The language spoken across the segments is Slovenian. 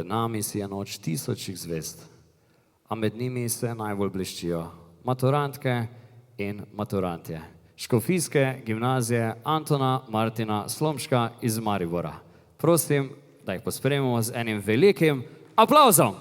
Pred nami si je noč tisočih zvezd, a med njimi se najbolj bleščijo maturantke in maturantje Škofijske gimnazije Antona Martina Slomška iz Maribora. Prosim, da jih pospremimo z enim velikim aplavzom.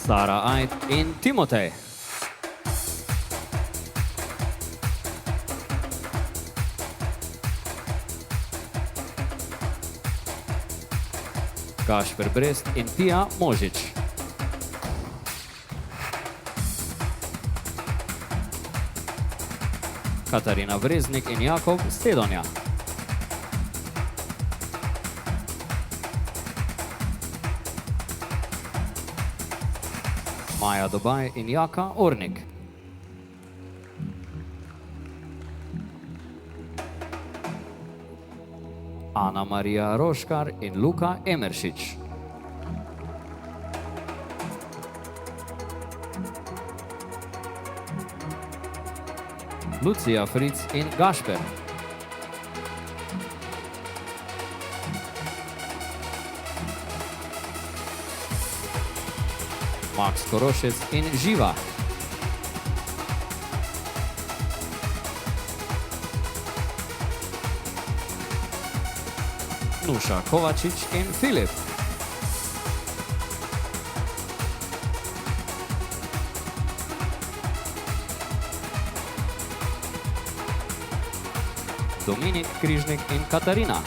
Sara Ajt in Timotej. Gašper Brest in Pija Možič. Katarina Breznik in Jakob Stedonja. Maja Dobaj in Jaka Ornik. Ana Marija Roškar in Luka Emeršič. Lucija Fric in Gašper. Max Korošec in Živa. Nuša Kovačič in Filip. Dominik Križnik in Katarina.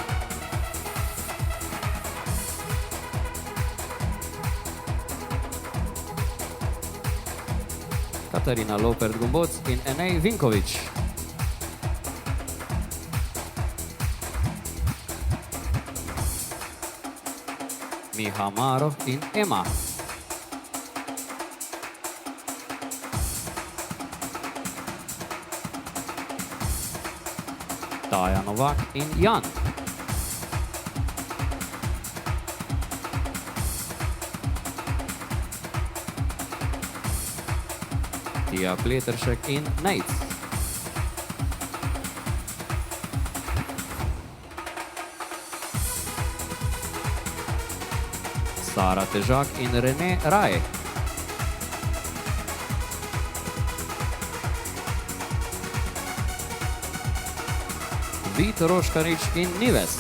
Katarina Lopert-Gomboc in Enej Vinkovič. Miha Marov in Ema. Taja Novak in Jan. Tija Pleteršek in Nejc. Sara Težak in Rene Raj. Vid Roškarič in Nives.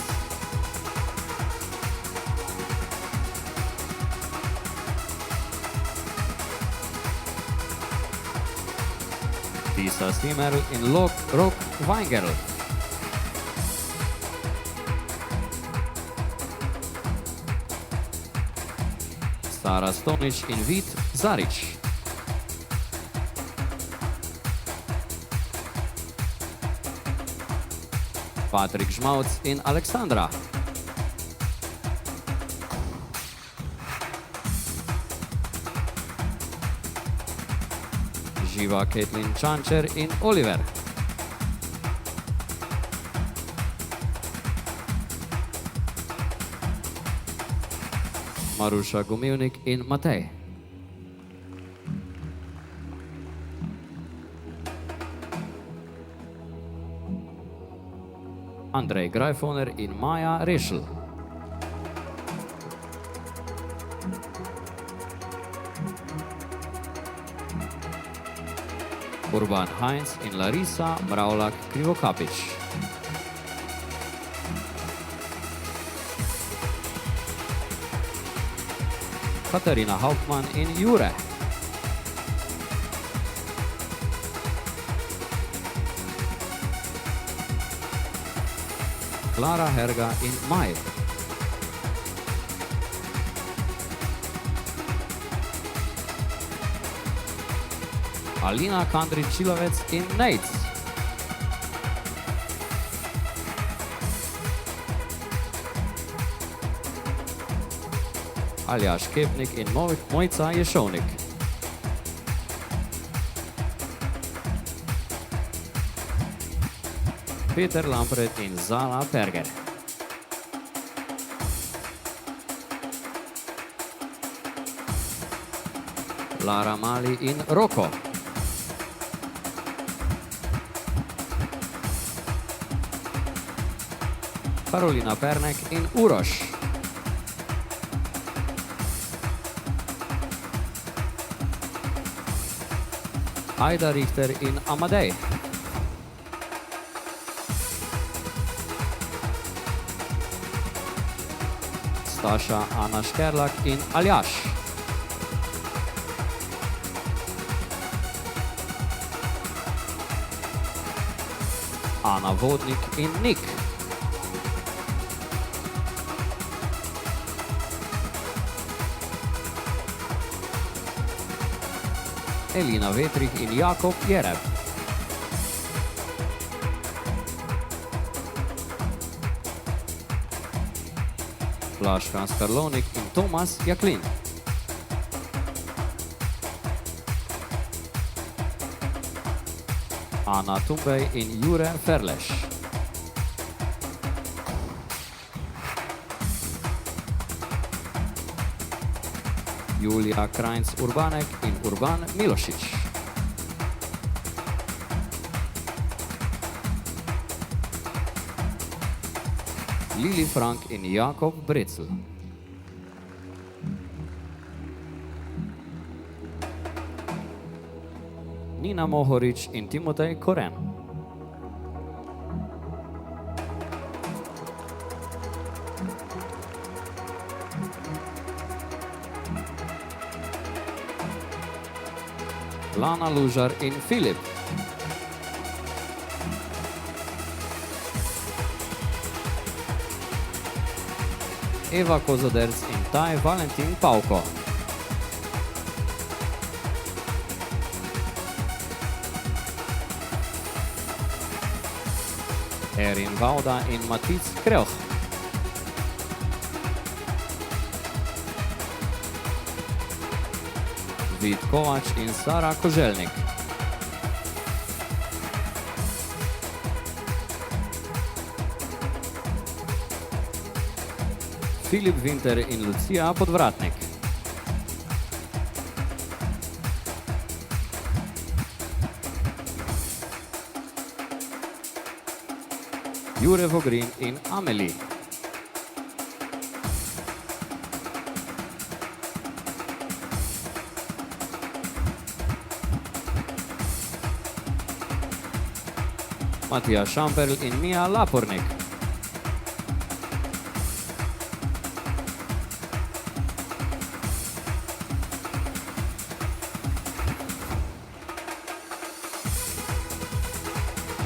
Tisa Simerl in Rok Weingerl. Sara Stonič in Vid Zarič. Patrik Žmavc in Aleksandra. Živa Caitlin Čančer in Oliver. Maruša Gomivnik in Matej. Andrej Grajfoner in Maja Rešl. Urban Heinz in Larisa Mravlak Krivokapič. Katarina Hauptmann in Jure. Klara Herga in Maj. Alina Kandrič-Čilovec in Nejc. Aljaš Kepnik in Mojca Ješovnik. Peter Lampret in Zala Perger. Lara Mali in Roko. Karolina Pernek in Uroš. Ajda Richter in Amadej. Staša Ana Škerlak in Aljaš. Ana Vodnik in Nik. Elina Vetrih in Jakob Jereb. Blažka Skarlovnik in Tomas Jaklin. Ana Tumbej in Jure Ferleš. Julija Krajnc-Urbanek in Urban Milošič. Lili Frank in Jakob Brecl. Nina Mohorič in Timotej Koren. Lana Lužar in Filip. Eva Kozoderc in Taj Valentin Pavko. Erin Vauda in Matic Kreuch. Vid Kovač in Sara Koželnik. Filip Vinter in Lucija Podvratnik. Jure Vogrin in Amelie. Matija Šamperl in Mija Lapornik.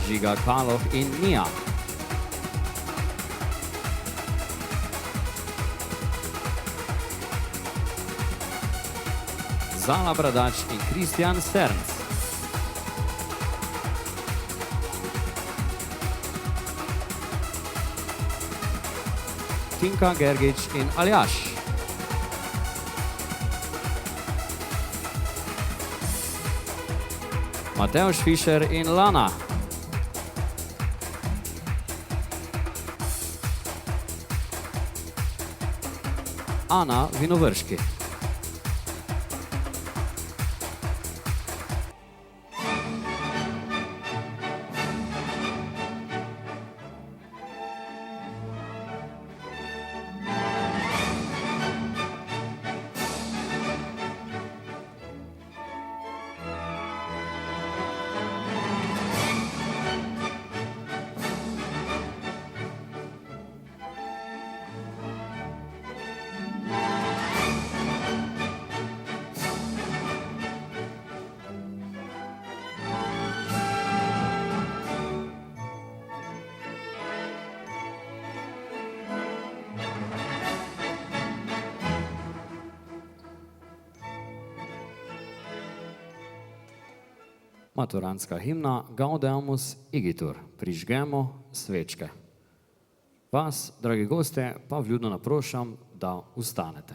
Žiga Kaloh in Mija. Zala Bradač in Kristjan Sternc. Tinka Gergič in Aljaš. Matevž Fišer in Lana. Ana Vinovrški. Maturantska himna Gaudeamus Igitur. Prižgemo svečke. Vas, dragi gostje, pa vljudno naprošam, da ustanete.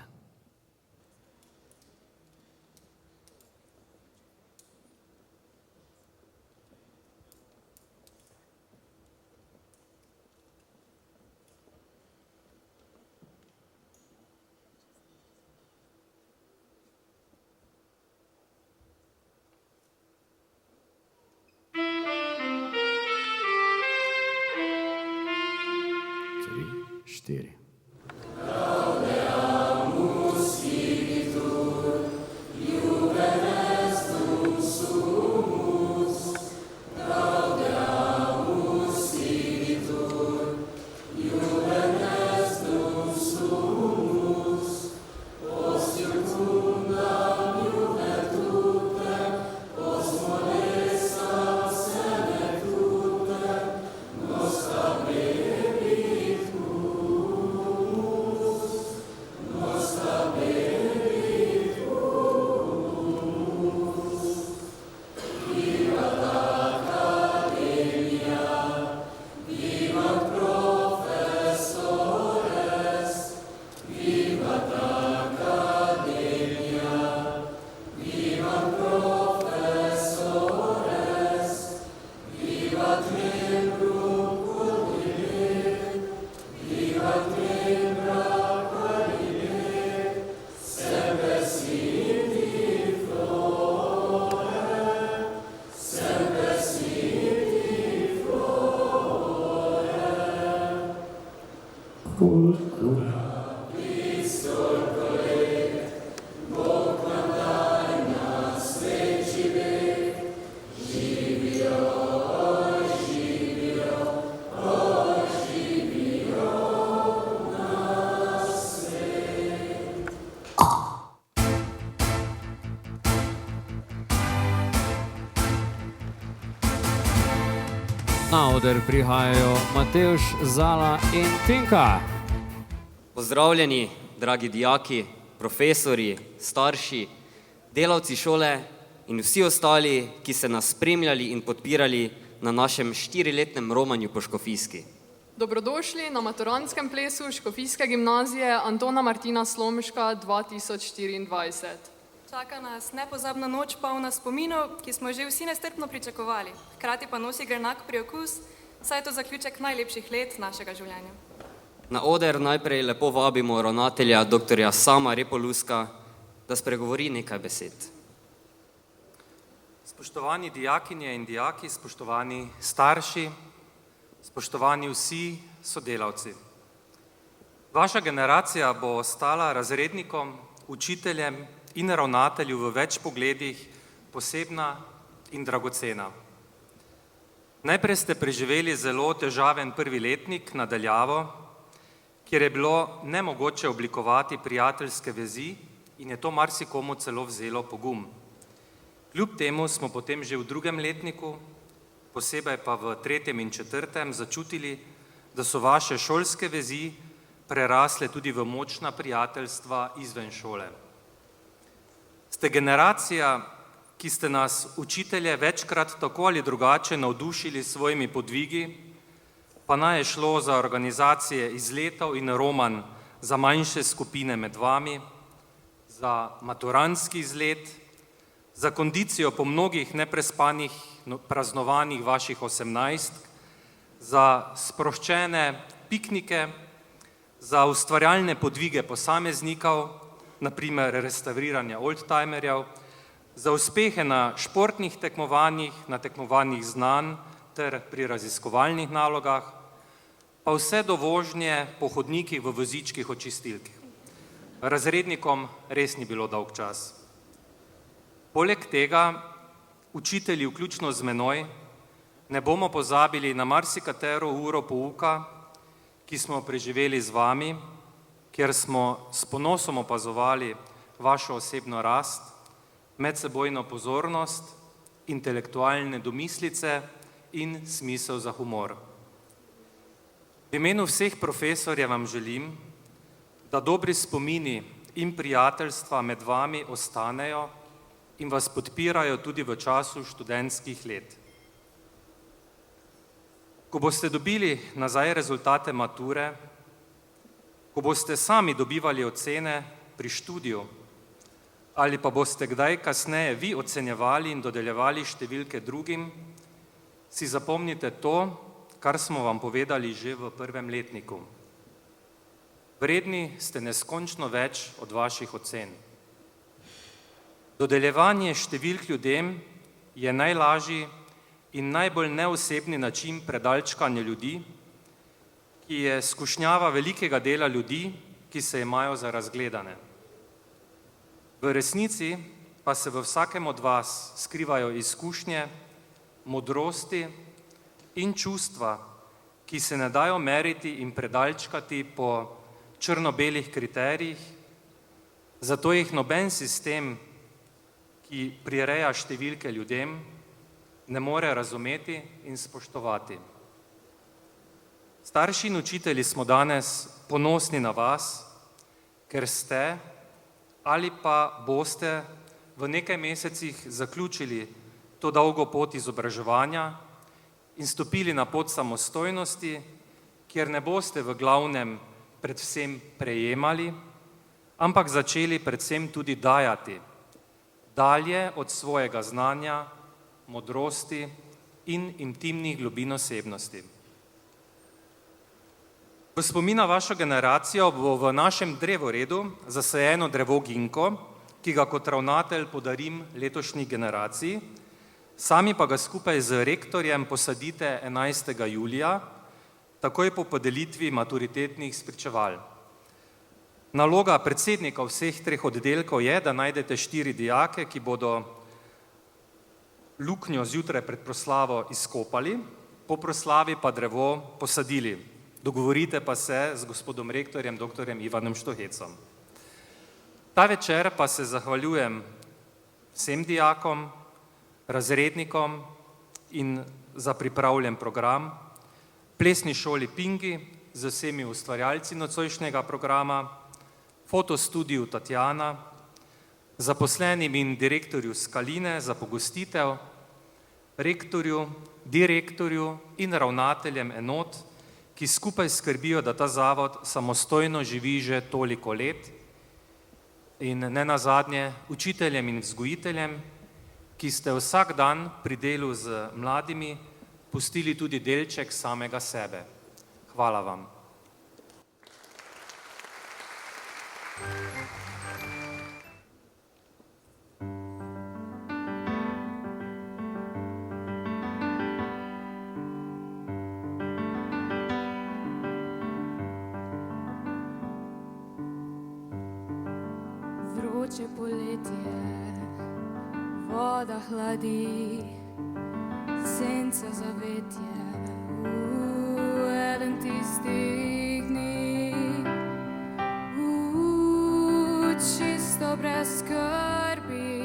4. Na oder prihajajo Matevž, Zala in Tinka. Pozdravljeni, dragi dijaki, profesorji, starši, delavci šole in vsi ostali, ki ste nas spremljali in podpirali na našem 4-letnem romanju po Škofijski. Dobrodošli na maturantskem plesu Škofijske gimnazije Antona Martina Slomška 2024. Čaka nas nepozabna noč polna spominov, ki smo že vsi nestrpno pričakovali. Hkrati pa nosi grenak priokus, saj je to zaključek najlepših let našega življenja. Na oder najprej lepo vabimo ravnatelja dr. Sama Repoluska, da spregovori nekaj besed. Spoštovani dijakinje in dijaki, spoštovani starši, spoštovani vsi sodelavci. Vaša generacija bo ostala razrednikom, učiteljem in ravnatelju v več pogledih posebna in dragocena. Najprej ste preživeli zelo težaven prvi letnik na daljavo, kjer je bilo nemogoče oblikovati prijateljske vezi in je to marsikomu celo vzelo pogum. Kljub temu smo potem že v drugem letniku, posebej pa v 3. in 4. začutili, da so vaše šolske vezi prerasle tudi v močna prijateljstva izven šole. Ste generacija, ki ste nas, učitelje, večkrat tako ali drugače navdušili s svojimi podvigi, pa naj je šlo za organizacije izletov in romanj za manjše skupine med vami, za maturantski izlet, za kondicijo po mnogih neprespanih praznovanjih vaših 18, za sproščene piknike, za ustvarjalne podvige posameznikov, naprimer restavriranja oldtimerjev, za uspehe na športnih tekmovanjih, na tekmovanjih znanj ter pri raziskovalnih nalogah, pa vse do vožnje po hodnikih v vozičkih od čistilk. Razrednikom res ni bilo dolg čas. Poleg tega, učitelji, vključno z menoj, ne bomo pozabili na marsikatero uro pouka, ki smo preživeli z vami, kjer smo s ponosom opazovali vašo osebno rast, medsebojno pozornost, intelektualne domislice in smisel za humor. V imenu vseh profesorjev vam želim, da dobri spomini in prijateljstva med vami ostanejo in vas podpirajo tudi v času študentskih let. Ko boste dobili nazaj rezultate mature, ko boste sami dobivali ocene pri študiju ali pa boste kdaj kasneje vi ocenjevali in dodeljevali številke drugim, si zapomnite to, kar smo vam povedali že v 1. letniku. Vredni ste neskončno več od vaših ocen. Dodeljevanje številk ljudem je najlažji in najbolj neosebni način predalčkanja ljudi, ki je skušnjava velikega dela ljudi, ki se imajo za razgledane. V resnici pa se v vsakem od vas skrivajo izkušnje, modrosti in čustva, ki se ne dajo meriti in predalčkati po črno-belih kriterijih, zato jih noben sistem, ki prireja številke ljudem, ne more razumeti in spoštovati. Starši in učitelji smo danes ponosni na vas, ker ste ali pa boste v nekaj mesecih zaključili to dolgo pot izobraževanja in stopili na pot samostojnosti, kjer ne boste v glavnem predvsem prejemali, ampak začeli predvsem tudi dajati, dalje od svojega znanja, modrosti in intimnih globin osebnosti. V spomin na vašo generacijo bo v našem drevoredu zasajeno drevo ginko, ki ga kot ravnatelj podarim letošnji generaciji, sami pa ga skupaj z rektorjem posadite 11. julija, takoj po podelitvi maturitetnih spričeval. Naloga predsednika vseh treh oddelkov je, da najdete 4 dijake, ki bodo luknjo zjutraj pred proslavo izkopali, po proslavi pa drevo posadili. Dogovorite pa se z gospodom rektorjem, doktorjem Ivanom Štohecom. Ta večer pa se zahvaljujem vsem dijakom, razrednikom in za pripravljen program, plesni šoli Pingi z vsemi ustvarjalci nocojšnjega programa, fotostudiju Tatjana, zaposlenim in direktorju Skaline za pogostitev, rektorju, direktorju in ravnateljem enot, ki skupaj skrbijo, da ta zavod samostojno živi že toliko let, in ne nazadnje učiteljem in vzgojiteljem, ki ste vsak dan pri delu z mladimi pustili tudi delček samega sebe. Hvala vam. Vroče poletje, voda hladi, sence zavetje, eden tistih dni, čisto brez skrbi,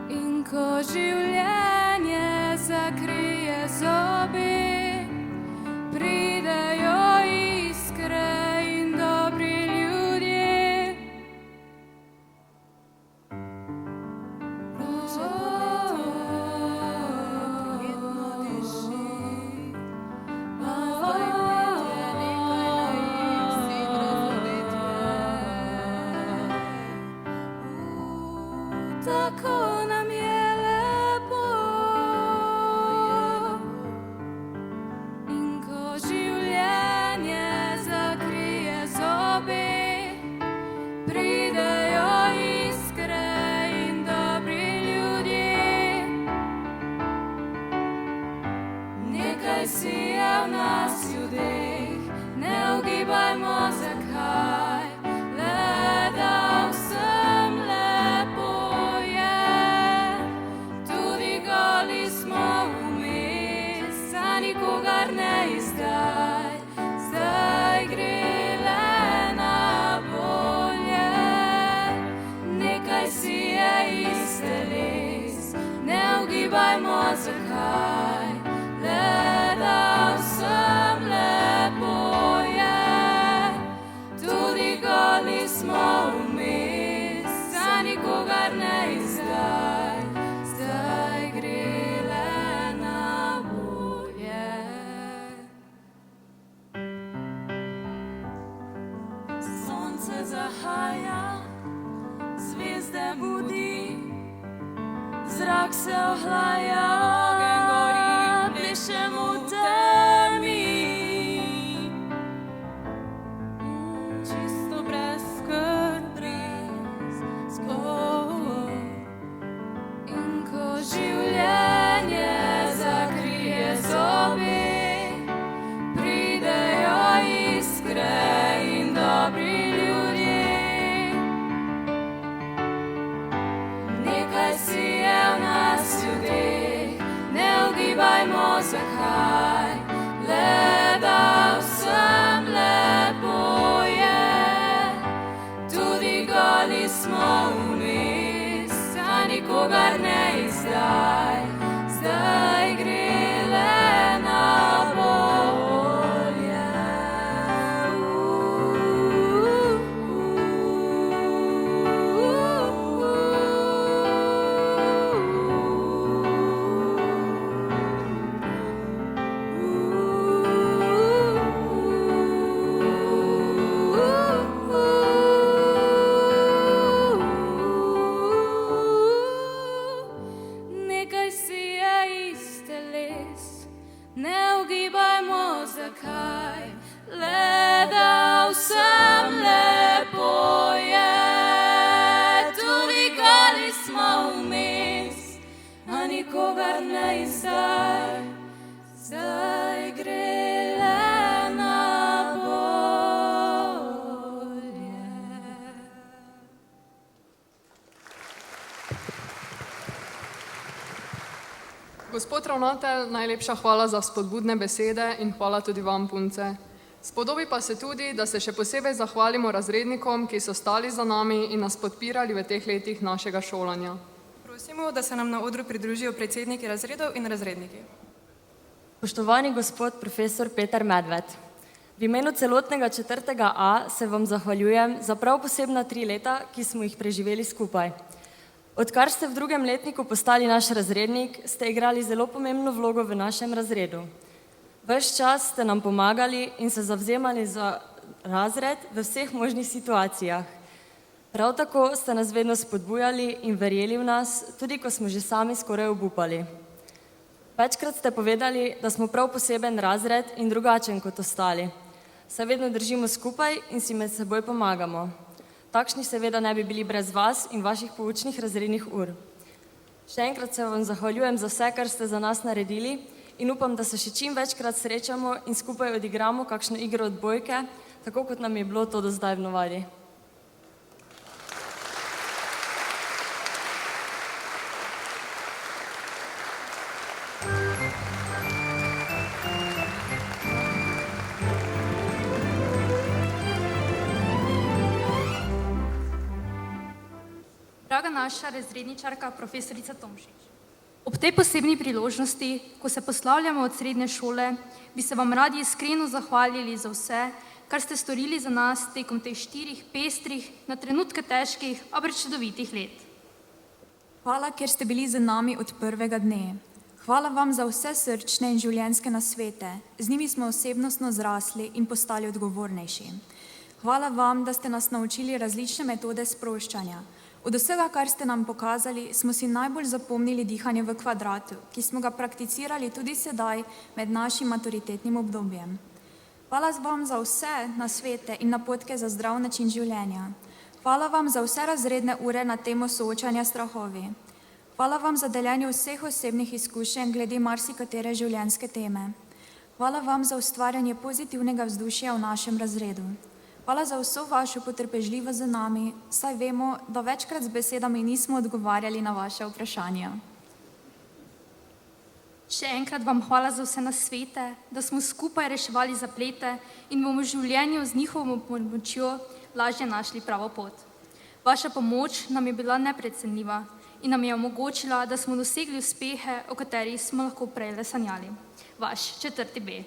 in ko življenje zakrije zobi, pridejo iskre in dobri ljudje. Vroče poletje prijetno diši, zdaj pletje nekaj naivnih razodetje. Tako nam je lepo, in ko življenje zakrije zobi, pridejo iskre in dobri ljudje. Nekaj sije v nas ljudeh, ne ugibajmo zakaj, le da vsem lepo je. Tudi goli smo vmes, za nikogar ne izdaj, zdaj gre le na bolje. Nekaj sije iz teles, ne ugibajmo zakaj, le da vsem lepo je. Tudi goli smo vmes, za nikogar ne izdaj, zdaj gre le na bolje. Sonce zahaja, zvezde budi, zrak se ohlaja, ogenj gori, plešem v temi. Čisto brez skrbi, in ko življenje zakrije zobi, zdaj gre le na bolje. Gospod ravnatelj, najlepša hvala za spodbudne besede in hvala tudi vam, punce. Spodobi pa se tudi, da se še posebej zahvalimo razrednikom, ki so stali za nami in nas podpirali v teh letih našega šolanja. Prosimo, da se nam na odru pridružijo predsedniki razredov in razredniki. Spoštovani gospod profesor Peter Medved, v imenu celotnega 4.A se vam zahvaljujem za prav posebna 3 leta, ki smo jih preživeli skupaj. Odkar ste v 2. letniku postali naš razrednik, ste igrali zelo pomembno vlogo v našem razredu. Ves čas ste nam pomagali in se zavzemali za razred v vseh možnih situacijah. Prav tako ste nas vedno spodbujali in verjeli v nas, tudi ko smo že sami skoraj obupali. Večkrat ste povedali, da smo prav poseben razred in drugačen kot ostali. Se vedno držimo skupaj in si med seboj pomagamo. Takšni seveda ne bi bili brez vas in vaših poučnih razrednih ur. Še enkrat se vam zahvaljujem za vse, kar ste za nas naredili in upam, da se še čim večkrat srečamo in skupaj odigramo kakšno igro odbojke, tako kot nam je bilo to do zdaj v navadi. Draga naša razredničarka, profesorica Tomšič. Ob tej posebni priložnosti, ko se poslavljamo od srednje šole, bi se vam radi iskreno zahvalili za vse, kar ste storili za nas tekom teh 4 pestrih, na trenutke težkih, a prečudovitih let. Hvala, ker ste bili z nami od prvega dne. Hvala vam za vse srčne in življenjske nasvete. Z njimi smo osebnostno zrasli in postali odgovornejši. Hvala vam, da ste nas naučili različne metode sproščanja. Od vsega, kar ste nam pokazali, smo si najbolj zapomnili dihanje v kvadratu, ki smo ga prakticirali tudi sedaj med našim maturitetnim obdobjem. Hvala vam za vse nasvete in napotke za zdrav način življenja. Hvala vam za vse razredne ure na temo soočanja s strahovi. Hvala vam za deljenje vseh osebnih izkušenj glede marsikatere življenjske teme. Hvala vam za ustvarjanje pozitivnega vzdušja v našem razredu. Hvala za vso vašo potrpežljivost z nami, saj vemo, da večkrat z besedami nismo odgovarjali na vaše vprašanja. Še enkrat vam hvala za vse nasvete, da smo skupaj reševali zaplete in bomo v življenju z njihovo pomočjo lažje našli pravo pot. Vaša pomoč nam je bila neprecenljiva in nam je omogočila, da smo dosegli uspehe, o katerih smo lahko prej le sanjali. Vaš 4.B.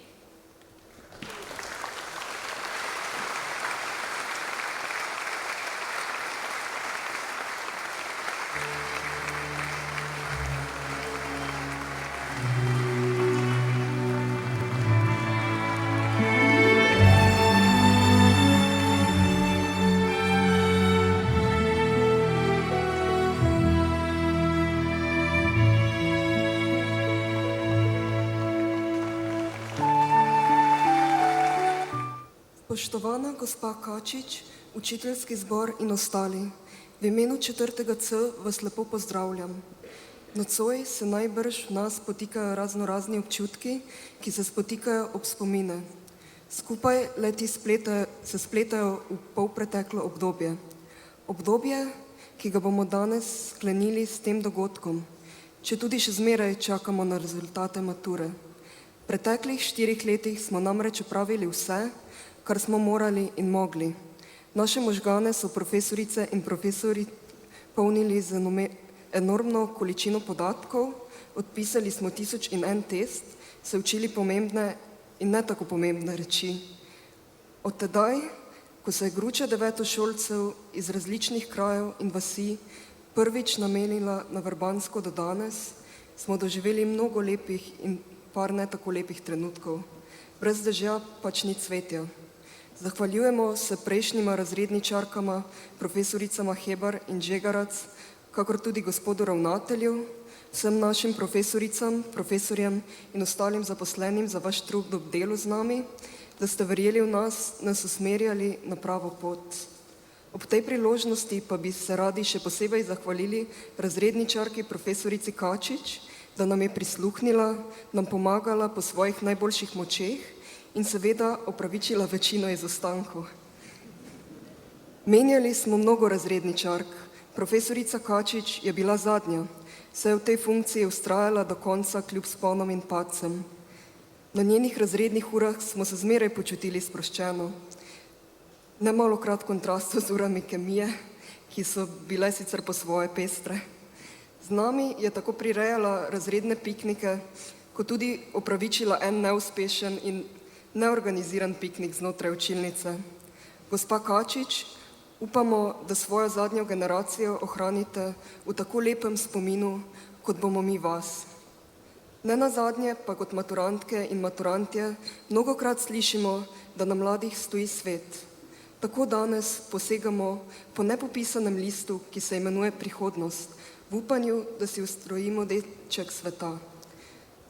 Spoštovana gospa Kačič, učiteljski zbor in ostali, v imenu 4.C vas lepo pozdravljam. Nocoj se najbrž v nas potikajo raznorazni občutki, ki se spotikajo ob spomine. Skupaj leti se spletajo v polpreteklo obdobje. Obdobje, ki ga bomo danes sklenili s tem dogodkom, če tudi še zmeraj čakamo na rezultate mature. V preteklih 4 letih smo namreč opravili vse, kar smo morali in mogli. Naše možgane so profesorice in profesori polnili z enormno količino podatkov, odpisali smo 1001 test, se učili pomembne in ne tako pomembne reči. Od tedaj, ko se je gruča devetošolcev iz različnih krajev in vasi prvič namenila na Vrbansko do danes, smo doživeli mnogo lepih in par ne tako lepih trenutkov. Brez dežja pač ni cvetja. Zahvaljujemo se prejšnjima razredničarkama, profesoricama Hebar in Žegarac, kakor tudi gospodu ravnatelju, vsem našim profesoricam, profesorjem in ostalim zaposlenim za vaš trud ob delu z nami, da ste verjeli v nas, nas usmerjali na pravo pot. Ob tej priložnosti pa bi se radi še posebej zahvalili razredničarki profesorici Kačič da nam je prisluhnila, nam pomagala po svojih najboljših močeh in seveda opravičila večino izostankov. Menjali smo mnogo razredničark. Profesorica Kačič je bila zadnja, saj je v tej funkciji vztrajala do konca kljub sponom in padcem. Na njenih razrednih urah smo se zmeraj počutili sproščeno. Nemalokrat kontrastu z urami kemije, ki so bile sicer po svoje pestre. Z nami je tako prirejala razredne piknike, kot tudi opravičila en neuspešen in neorganiziran piknik znotraj učilnice. Gospa Kačič, upamo, da svojo zadnjo generacijo ohranite v tako lepem spominu, kot bomo mi vas. Ne nazadnje pa kot maturantke in maturantje mnogokrat slišimo, da na mladih stoji svet. Tako danes posegamo po nepopisanem listu, ki se imenuje prihodnost, v upanju, da si ustrojimo delček sveta.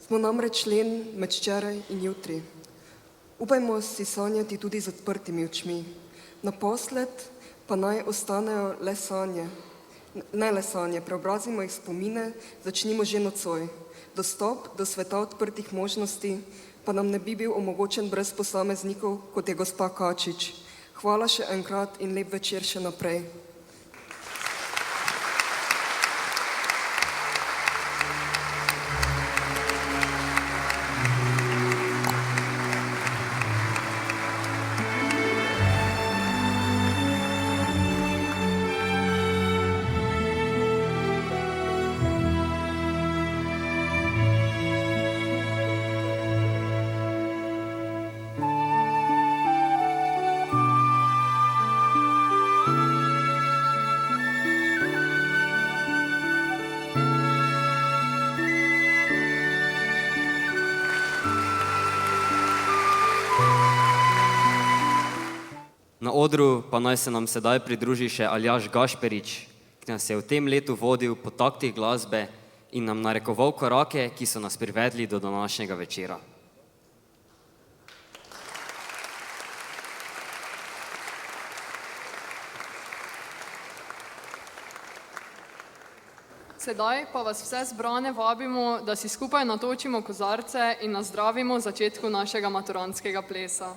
Smo namreč len med včeraj in jutri. Upajmo si sanjati tudi z odprtimi očmi. Naposled pa naj ostanejo le sanje. Ne le sanje, preobrazimo jih spomine, začnimo že nocoj. Dostop do sveta odprtih možnosti pa nam ne bi bil omogočen brez posameznikov, kot je gospa Kačič. Hvala še enkrat in lep večer še naprej. Na odru pa naj se nam sedaj pridruži še Aljaž Gašperič, ki nas je v tem letu vodil po taktih glasbe in nam narekoval korake, ki so nas privedli do današnjega večera. Sedaj pa vas vse zbrane vabimo, da si skupaj natočimo kozarce in nazdravimo začetku našega maturantskega plesa.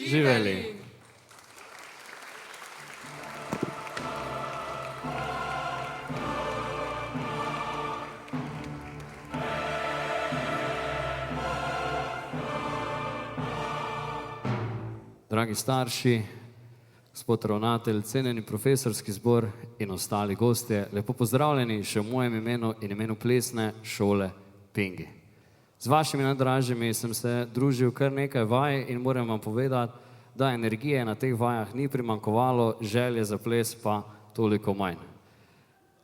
Živeli. Dragi starši, gospod ravnatelj, cenjeni profesorski zbor in ostali gostje, lepo pozdravljeni še v mojem imenu in imenu plesne šole Pingi. Z vašimi najdražjimi sem se družil kar nekaj vaj in moram vam povedati, da energije na teh vajah ni primanjkovalo, želje za ples pa toliko manj.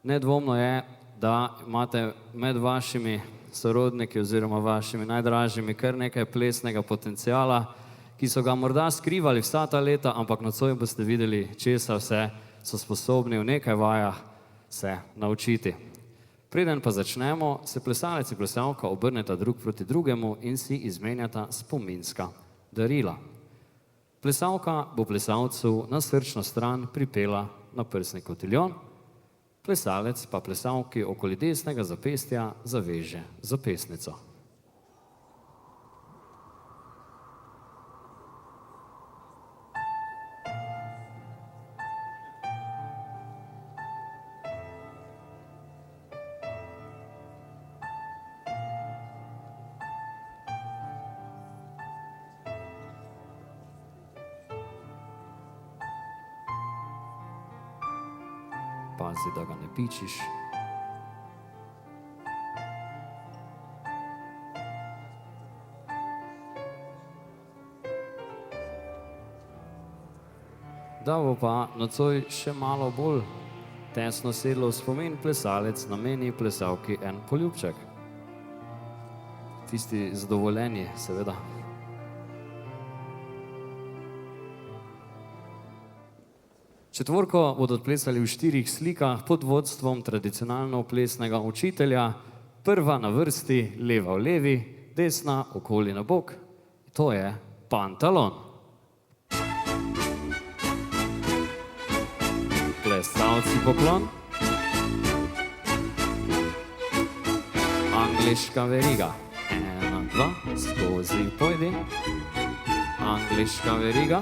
Nedvomno je, da imate med vašimi sorodniki oziroma vašimi najdražjimi kar nekaj plesnega potencijala, ki so ga morda skrivali vsa ta leta, ampak nocoj boste videli, česa vse so sposobni v nekaj vajah se naučiti. Preden pa začnemo, se plesalec in plesalka obrneta drug proti drugemu in si izmenjata spominska darila. Plesalka bo plesalcu na srčno stran pripela na prsni kotiljon, plesalec pa plesalki okoli desnega zapestja zaveže zapestnico. Pazi, da ga ne pičiš. Da bo pa nocoj še malo bolj tesno sedlo v spomin, plesalec nameni plesalki en poljubček. Tisti zadovoljeni, seveda. Četvorko bodo odplesali v 4 slikah pod vodstvom tradicionalno plesnega učitelja. Prva na vrsti, leva v levi, desna okoli na bok. To je pantalon. Plesalci poklon. Angliška veriga. 1, 2, skozi pojdi. Angliška veriga.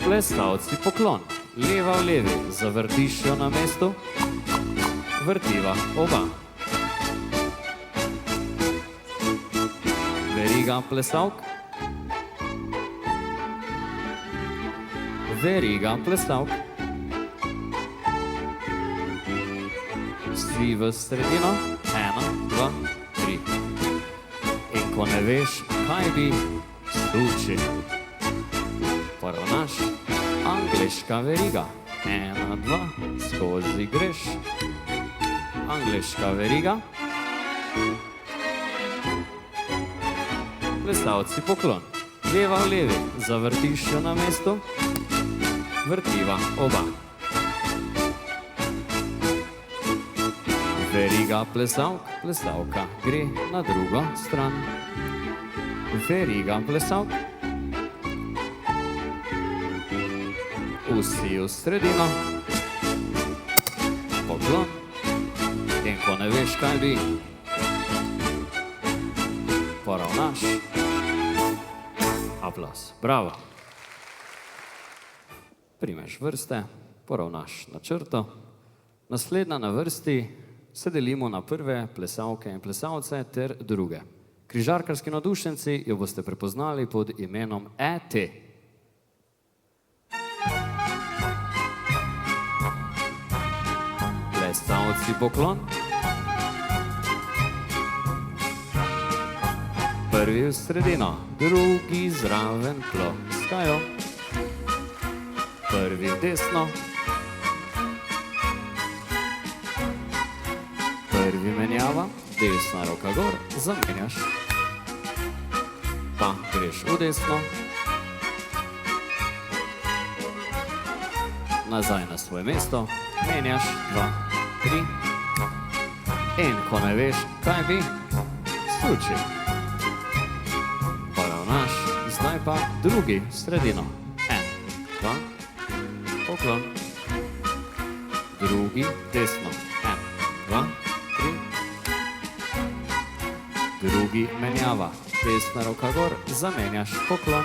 Plesalci poklon. Leva v levi, zavrtiš jo na mestu. Vrtiva oba. Veriga plesalk. Veriga plesalk. Vsi v sredino. 1, 2, 3. In ko ne veš, kaj bi, stuči. Poravnaš. Angliška veriga. 1, 2, skozi greš. Angliška veriga. Plesalci poklon. Leva v levi, zavrtiš jo na mestu. Vrtiva oba. Veriga plesalk, plesalka gre na drugo stran. Veriga plesalk. Vsi v sredino. Poklon. In ko ne veš, kaj bi, poravnaš. Aplavz. Bravo. Primeš vrste, poravnaš na črto. Naslednja na vrsti se delimo na prve plesalke in plesalce ter druge. Križarkarski navdušenci jo boste prepoznali pod imenom ET. Plesalci poklon. Prvi v sredino, drugi zraven ploskajo. Prvi v desno. Prvi menjava, desna roka gor, zamenjaš. Pa greš v desno. Nazaj na svoje mesto, menjaš 2, 3. In ko ne veš, kaj bi, stuči. Poravnaš, zdaj pa drugi v sredino. 1, 2. Poklon. Drugi desno. 1, 2, 3. Drugi menjava. Desna roka gor, zamenjaš poklon.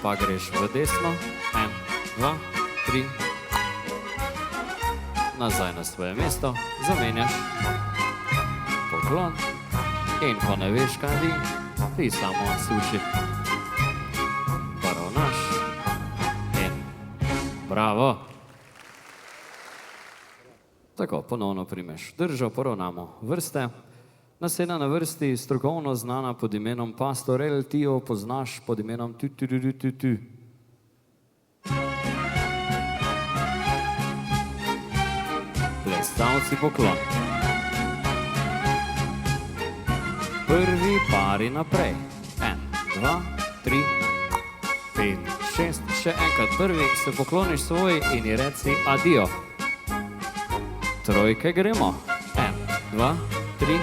Pa greš v desno. 1, 2, 3. Nazaj na svoje mesto, zamenjaš poklon. In ko ne veš, kaj bi, ti samo suči. Poravnaš. Bravo. Tako, ponovno primeš držo, poravnamo vrste. Naslednja na vrsti strokovno znana pod imenom pastorel, ti jo poznaš pod imenom tu. Plesalci poklon. Prvi pari naprej. 1, 2, 3, 5, 6. Še enkrat prvi, se pokloniš svoji in ji reci adijo. Trojke gremo. 1, 2, 3,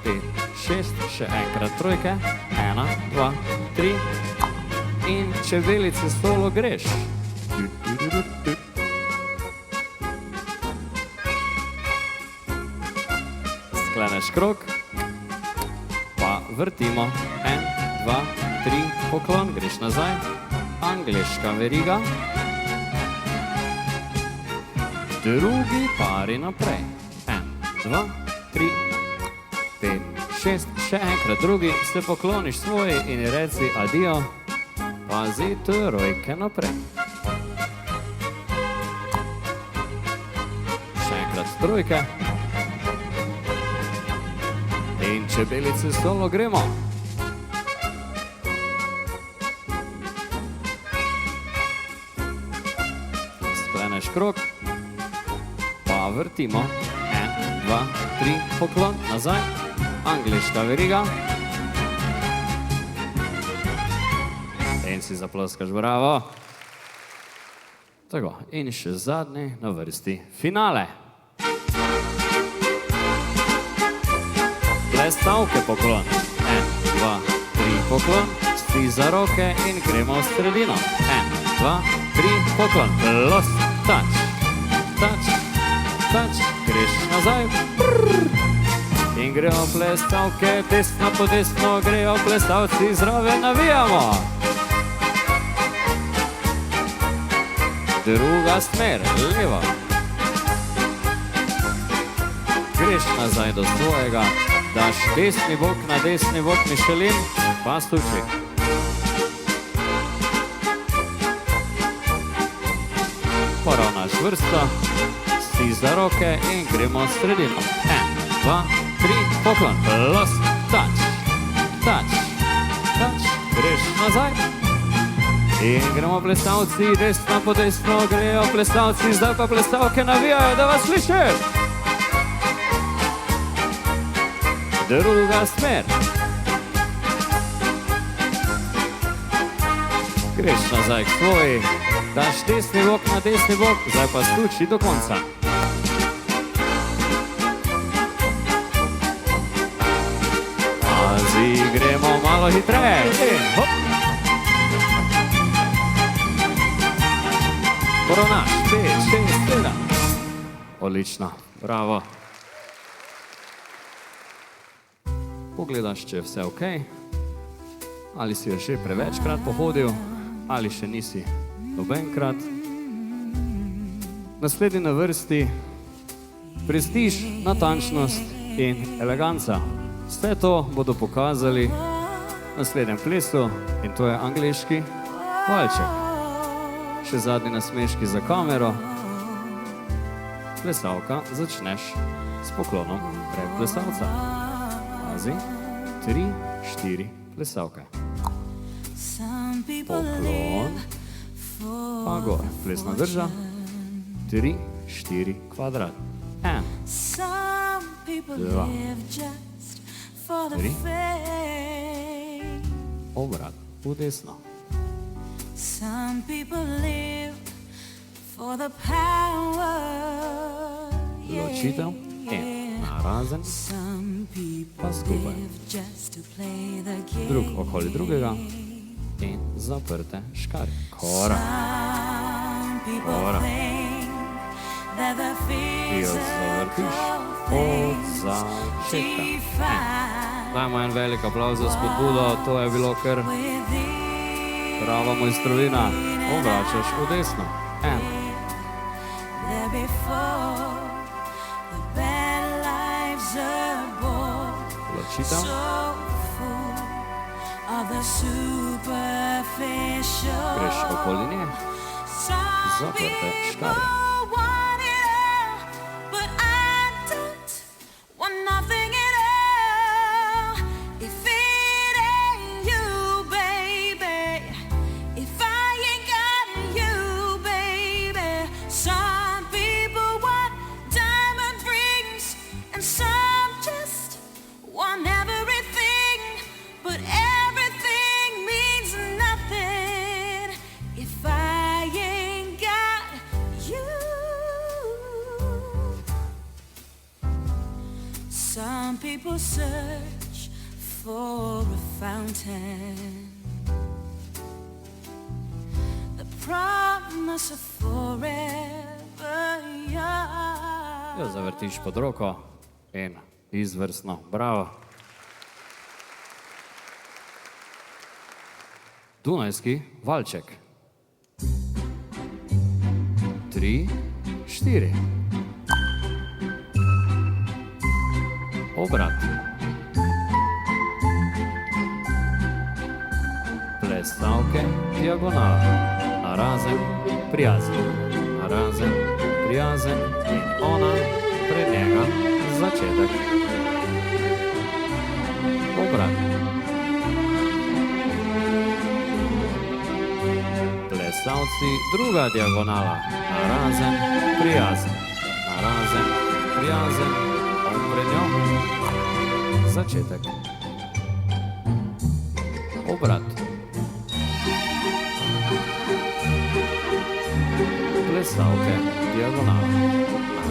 5, 6. Še enkrat trojke. 1, 2, 3. In čebelice solo greš. Skleneš krog. Pa vrtimo. 1, 2, 3. Poklon, greš nazaj. Angliška veriga. Drugi pari naprej. 1, 2, 3, 5, 6. Še enkrat drugi, se pokloniš svoji in reci adijo. Pazi, trojke naprej. Še enkrat trojke. In čebelice solo gremo. krog, pa vrtimo. 1, 2, 3, poklon, nazaj, angliška veriga. In si zaploskaš, bravo. Tako, in še zadnji na vrsti finale. Plestavke poklon. 1, 2, 3, poklon, sti za roke in gremo v sredino. 1, 2, 3, poklon, los, touch, touch, touch, greš nazaj. In gremo plestavke, desno po desno, grejo plestavci, zraven navijamo. Druga smer, levo. Greš nazaj do svojega, daš desni bok na desni bok Mišelin, pa stuči. Poravnaš vrsto, sti za roke in gremo v sredino. 1, 2, 3, poklon, los, touch, touch, touch, greš nazaj. In gremo plestavci, desno po desno, grejo plestavci, zdaj pa plestavke navijajo, da vas sliši. Druga smer. Greš nazaj k svoji, daš desni bok na desni bok, zdaj pa stuči do konca. Pazi, gremo malo hitreje. In hop. Poravnaš, 5, 6, 7. Odlično, bravo. Pogledaš, če je vse ok, ali si jo še prevečkrat pohodil, ali še nisi nobenkrat. Naslednji na vrsti prestiž, natančnost in eleganca. Vse to bodo pokazali v naslednjem plesu in to je angleški valček. Še zadnji nasmeški za kamero. Plesalka začneš s poklonom pred plesalca. Pazi, 3, 4 plesalke. Poklon, pa gor, plesna drža, 3, 4 kvadrat. 1, 2, 3, obrat, v desno. Some people live for the power. Ločitev in narazen, pa skupaj. Drug okoli drugega in zaprte škare. Kora. Kora. Ti jo zavrtiš od začetka. Dajmo en velik aplauz za spodbudo, to je bilo kar prava mojstrovina. Obračaš v desno. 1. Ločitev. Greš okoli nje. Zaprte škare. Some people search for a fountain, the promise of forever young. Jo zavrtiš pod roko in izvrstno, bravo. Dunajski valček. 3, 4. Obrat. Plestavke, diagonala. Narazen, prijazen. Narazen, prijazen in ona pred njega začetek. Obrat. Plesalci, druga diagonala, narazen, prijazen, narazen, prijazen, omprednjo, začetek, obrat. Plesalke, diagonala,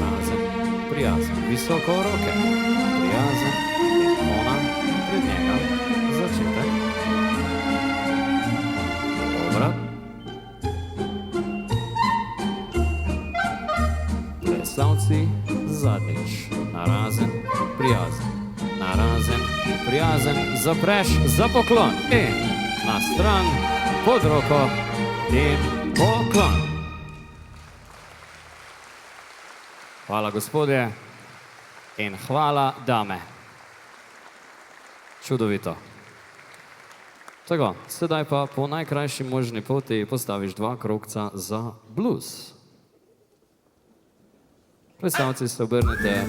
narazen, prijazen, visoko roke, prijazen in ona pred njega, začetek, obrat. Plesalci, zadnjič, narazen, prijazen, narazen, prijazen, zapreš za poklon in na stran, pod roko in poklon. Hvala gospodje in hvala dame. Čudovito. Tako, sedaj pa po najkrajši možni poti postaviš 2 krogca za blues. Plesalci se obrnete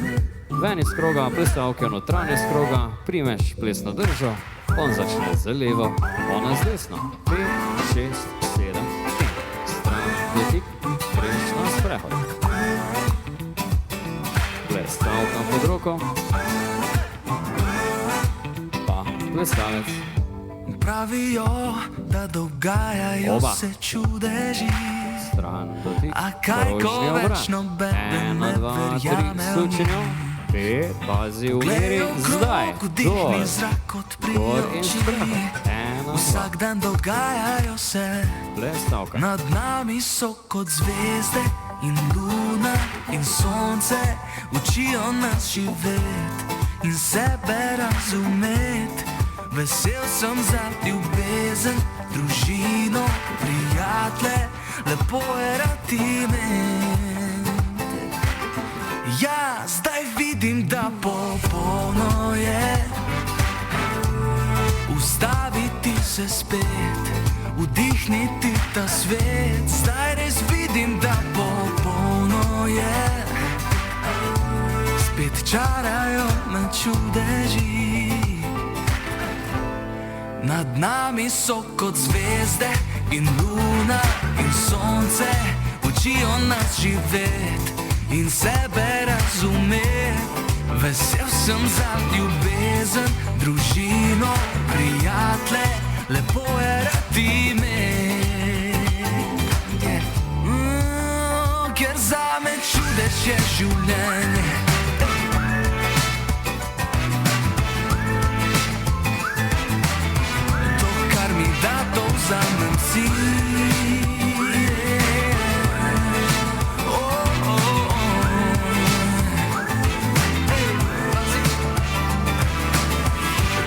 ven iz kroga, plesalke notranje z kroga, primeš plesno držo, on začne z levo, ona z desno. 5, 6, 7 in stran, dotik, greš na sprehod. Plesalka pod roko, pa plesalec. Pravijo, da dogajajo se čudeži, stran, dotik, a kaj ko več nobeden ne 1, 2, 3, verjame v sučenjo, 5, pazi v meri, zdaj, dol, gor in sprehod, 1, 2, vsak dan dogajajo se, plesalka, nad nami so kot zvezde in luna in sonce, učijo nas živet in sebe razumet. Vesel sem za ljubezen, družino, prijatelje, lepo je rad imet. Ja, zdaj vidim, da popolno je ustaviti se spet, vdihniti ta svet. Zdaj res vidim, da popolno je, spet čarajo me čudeži. Nad nami so kot zvezde in luna in sonce, učijo nas živet in sebe razumet. Vesel sem za ljubezen, družino, prijatelje, lepo je rad imet. Ker zame čudež je življenje. Da to vzamem si.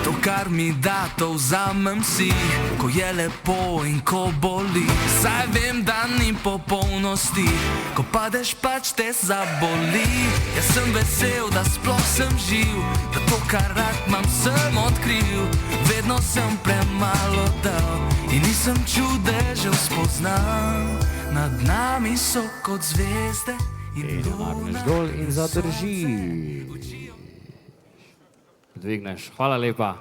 To, kar mi da, to vzamem si, ko je lepo in ko boli. Saj vem, da ni popolnosti, ko padeš, pač te zaboli. Jaz sem vesel, da sploh sem živ, da to, kar rad imam, sem odkril. Vedno sem premalo dal in nisem čudežev spoznal. Nad nami so kot zvezde in nagneš dol in zadržiš. Dvigneš. Hvala lepa.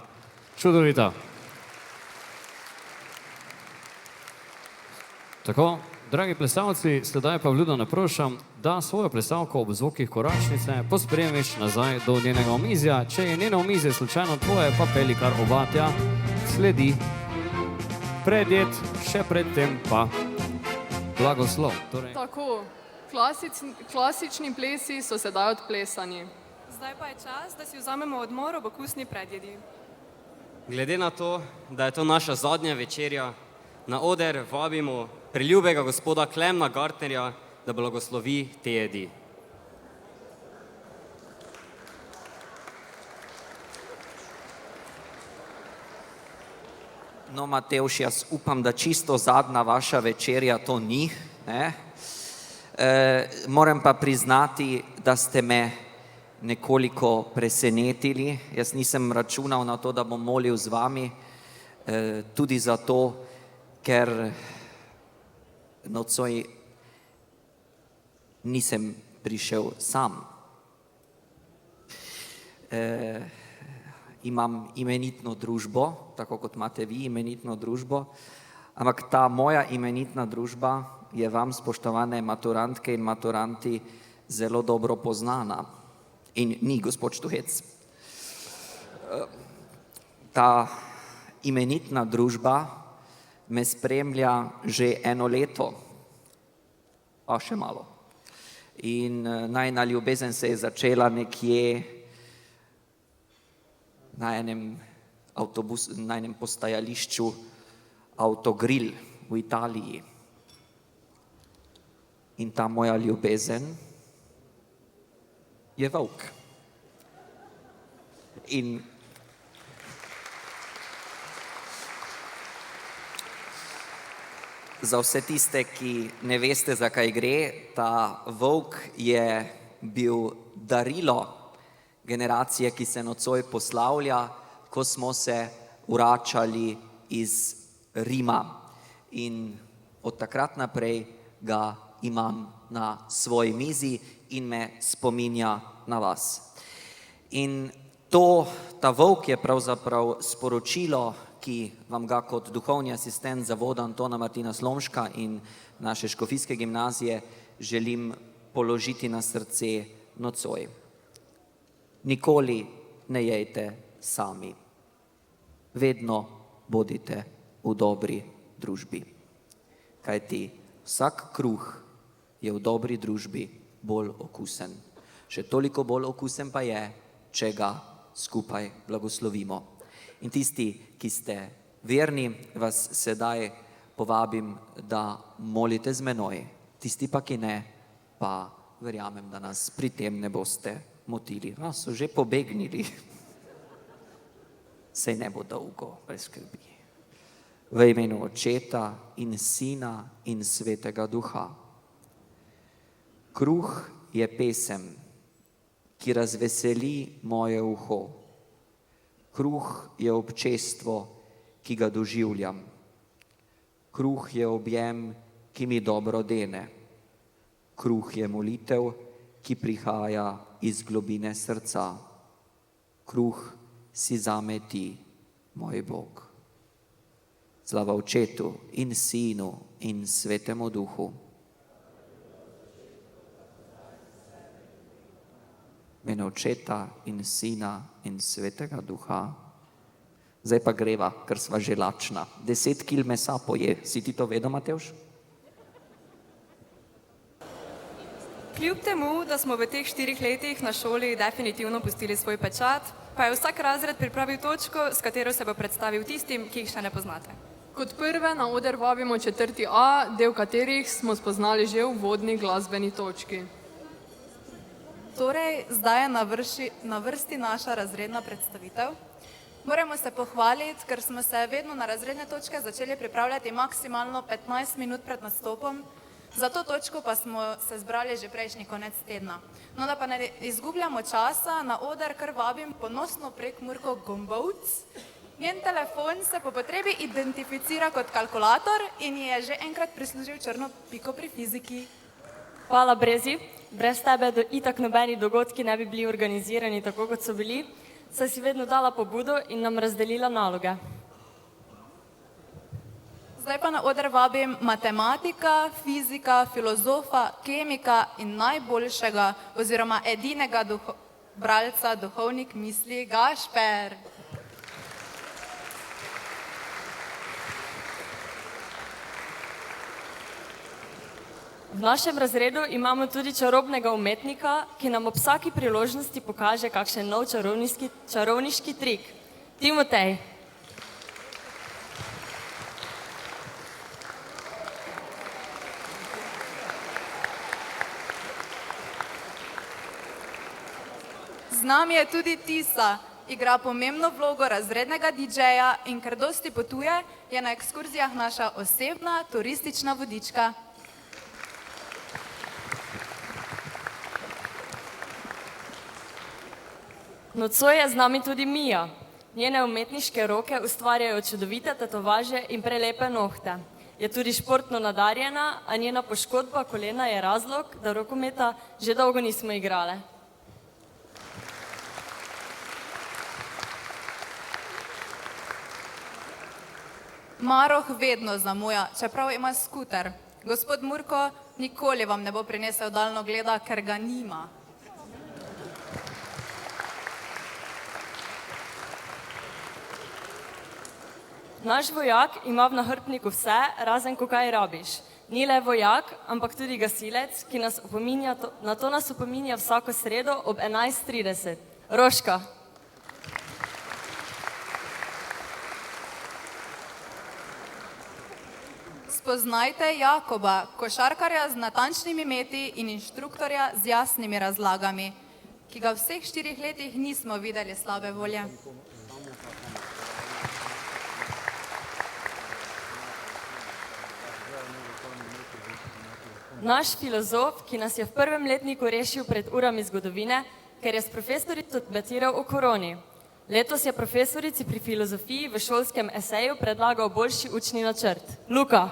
Čudovito. Tako, dragi plesalci, sedaj pa vljudno naprošam, da svojo plesalko ob zvokih koračnice pospremiš nazaj do njenega omizja. Če je njeno omizje slučajno tvoje, pa peli kar obatja, sledi predjed, še predtem pa blagoslov. Tako, klasični plesi so sedaj odplesani. Zdaj pa je čas, da si vzamemo odmor ob okusni predjedi. Glede na to, da je to naša zadnja večerja, na oder vabimo priljubega gospoda Klemna Gartnerja, da blagoslovi te jedi. No, Matevž, jaz upam, da čisto zadnja vaša večerja to ni. Moram pa priznati, da ste me nekoliko presenetili. Jaz nisem računal na to, da bom molil z vami, tudi zato, ker nocoj nisem prišel sam. Imam imenitno družbo, tako kot imate vi imenitno družbo, Ampak ta moja imenitna družba je vam, spoštovane maturantke in maturanti, zelo dobro poznana. In ni gospod Štuhec. Ta imenitna družba me spremlja že 1 leto, pa še malo. In najina ljubezen se je začela nekje na enem postajališču Autogrill v Italiji. In ta moja ljubezen je volk. In za vse tiste, ki ne veste, za kaj gre, ta volk je bil darilo generacije, ki se nocoj poslavlja, ko smo se vračali iz Rima. In od takrat naprej ga imam na svoji mizi in me spominja na vas. In ta volk je pravzaprav sporočilo, ki vam ga kot duhovni asistent zavoda Antona Martina Slomška in naše škofijske gimnazije želim položiti na srce nocoj. Nikoli ne jejte sami. Vedno bodite v dobri družbi. Kajti vsak kruh je v dobri družbi bolj okusen. Še toliko bolj okusen pa je, če ga skupaj blagoslovimo. In tisti, ki ste verni, vas sedaj povabim, da molite z menoj. Tisti pa, ki ne, pa verjamem, da nas pri tem ne boste motili. So že pobegnili. Sej ne bo dolgo, brez skrbi. V imenu Očeta in Sina in Svetega Duha. Kruh je pesem, ki razveseli moje uho. Kruh je občestvo, ki ga doživljam. Kruh je objem, ki mi dobro dene. Kruh je molitev, ki prihaja iz globine srca. Kruh si zame ti, moj Bog. Slava Očetu in Sinu in Svetemu Duhu. V imenu Očeta in Sina in Svetega Duha. Zdaj pa greva, ker sva že lačna. 10 kil mesa poje. Si ti to vedel, Matevž? Kljub temu, da smo v teh 4 letih na šoli definitivno pustili svoj pečat, pa je vsak razred pripravil točko, s katero se bo predstavil tistim, ki jih še ne poznate. Kot prve na oder vabimo 4A, del katerih smo spoznali že v uvodni glasbeni točki. Torej, zdaj je na vrsti naša razredna predstavitev. Moramo se pohvaliti, ker smo se vedno na razredne točke začeli pripravljati maksimalno 15 minut pred nastopom, za to točko pa smo se zbrali že prejšnji konec tedna. No, da pa ne izgubljamo časa, na oder kar vabim ponosno Prekmurko Gombovc. Njen telefon se po potrebi identificira kot kalkulator in je že enkrat prislužil črno piko pri fiziki. Hvala, Brezi. Brez tebe itak nobeni dogodki ne bi bili organizirani tako, kot so bili, saj si vedno dala pobudo in nam razdelila naloge. Zdaj pa na oder vabim matematika, fizika, filozofa, kemika in najboljšega oziroma edinega bralca duhovnik misli Gašper. V našem razredu imamo tudi čarobnega umetnika, ki nam ob vsaki priložnosti pokaže kakšen nov čarovniški trik. Timotej. Z nami je tudi Tisa, igra pomembno vlogo razrednega DJ-ja in ker dosti potuje, je na ekskurzijah naša osebna turistična vodička. Nocoj je z nami tudi Mija. Njene umetniške roke ustvarjajo čudovite tetovaže in prelepe nohte. Je tudi športno nadarjena, a njena poškodba kolena je razlog, da rokometa že dolgo nismo igrale. Maroh vedno zamuja, čeprav ima skuter. Gospod Murko nikoli vam ne bo prinesel daljnogleda, ker ga nima. Naš vojak ima v nahrbtniku vse, razen ko kaj rabiš. Ni le vojak, ampak tudi gasilec, ki nas opominja, na to nas opominja vsako sredo ob 11:30. Roška. Spoznajte Jakoba, košarkarja z natančnimi meti in inštruktorja z jasnimi razlagami, ki ga v vseh 4 letih nismo videli slabe volje. Naš filozof, ki nas je v prvem letniku rešil pred urami zgodovine, ker je s profesorico debatiral o koroni. Letos je profesorici pri filozofiji v šolskem eseju predlagal boljši učni načrt. Luka.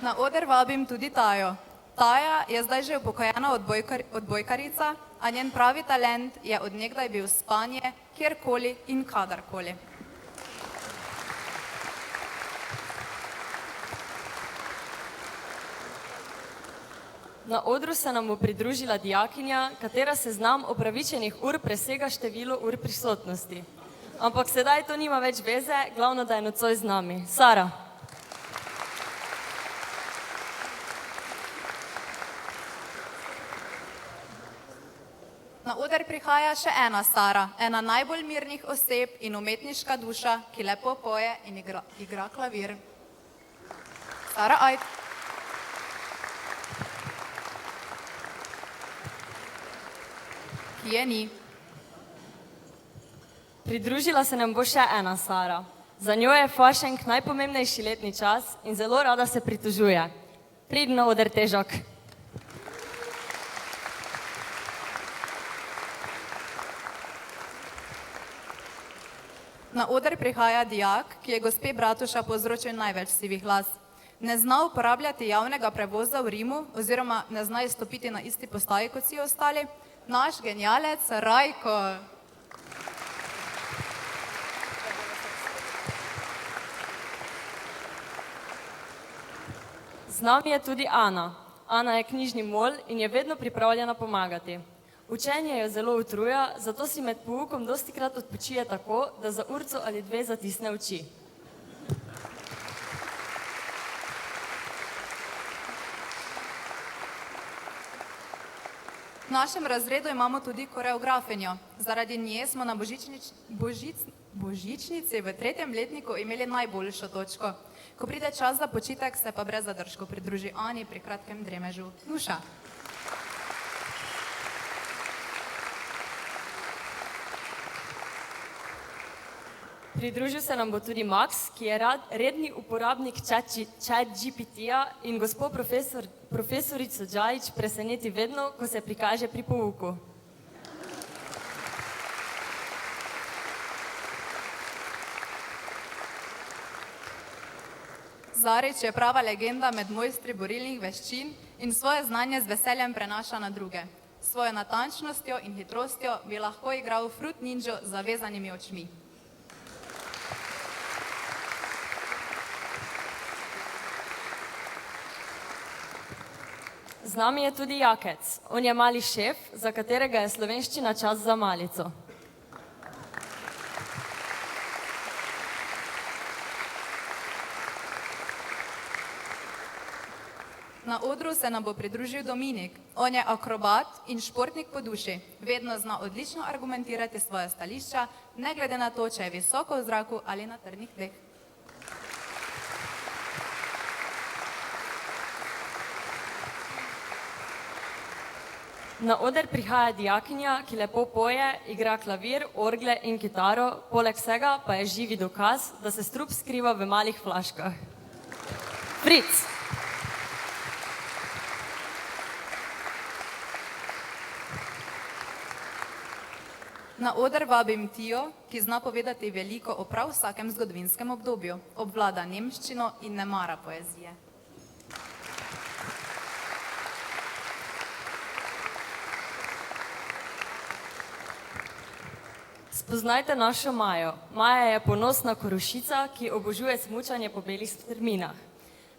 Na oder vabim tudi Tajo. Taja je zdaj že upokojena odbojkarica, a njen pravi talent je od nekdaj bil spanje, kjerkoli in kadarkoli. Na odru se nam bo pridružila dijakinja, katera seznam opravičenih ur presega število ur prisotnosti. Ampak sedaj to nima več veze, glavno, da je nocoj z nami. Sara. Na oder prihaja še ena Sara, ena najbolj mirnih oseb in umetniška duša, ki lepo poje in igra klavir. Sara, ajde. Ki je ni. Pridružila se nam bo še ena Sara. Za njo je fašenk najpomembnejši letni čas in zelo rada se pritožuje. Pridi na oder, težak. Na oder prihaja dijak, ki je gospe Bratuša povzročil največ sivih las. Ne zna uporabljati javnega prevoza v Rimu oziroma ne zna izstopiti na isti postaji kot vsi ostali. Naš genialec Rajko. Z nami je tudi Ana. Ana je knjižni mol in je vedno pripravljena pomagati. Učenje jo zelo utruja, zato si med poukom dostikrat odpočije tako, da za urco ali dve zatisne oči. V našem razredu imamo tudi koreografinjo. Zaradi nje smo na božičnici v 3. letniku imeli najboljšo točko. Ko pride čas za počitek, se pa brez zadržkov pridruži Ani pri kratkem dremežu. Nuša. Pridružil se nam bo tudi Max, ki je redni uporabnik ChatGPT-ja in gospod profesorico Džajić preseneti vedno, ko se prikaže pri pouku. Zarič je prava legenda med mojstri borilnih veščin in svoje znanje z veseljem prenaša na druge. S svojo natančnostjo in hitrostjo bi lahko igral Fruit Ninjo z zavezanimi očmi. Z nami je tudi Jakec. On je mali šef, za katerega je slovenščina čas za malico. Na odru se nam bo pridružil Dominik. On je akrobat in športnik po duši. Vedno zna odlično argumentirati svoje stališča, ne glede na to, če je visoko v zraku ali na trdnih tleh. Na oder prihaja dijakinja, ki lepo poje, igra klavir, orgle in kitaro, poleg vsega pa je živi dokaz, da se strup skriva v malih flaškah. Fritz. Na oder vabim Tijo, ki zna povedati veliko o prav vsakem zgodovinskem obdobju. Obvlada nemščino in ne mara poezije. Spoznajte našo Majo. Maja je ponosna Korošica, ki obožuje smučanje po belih strminah.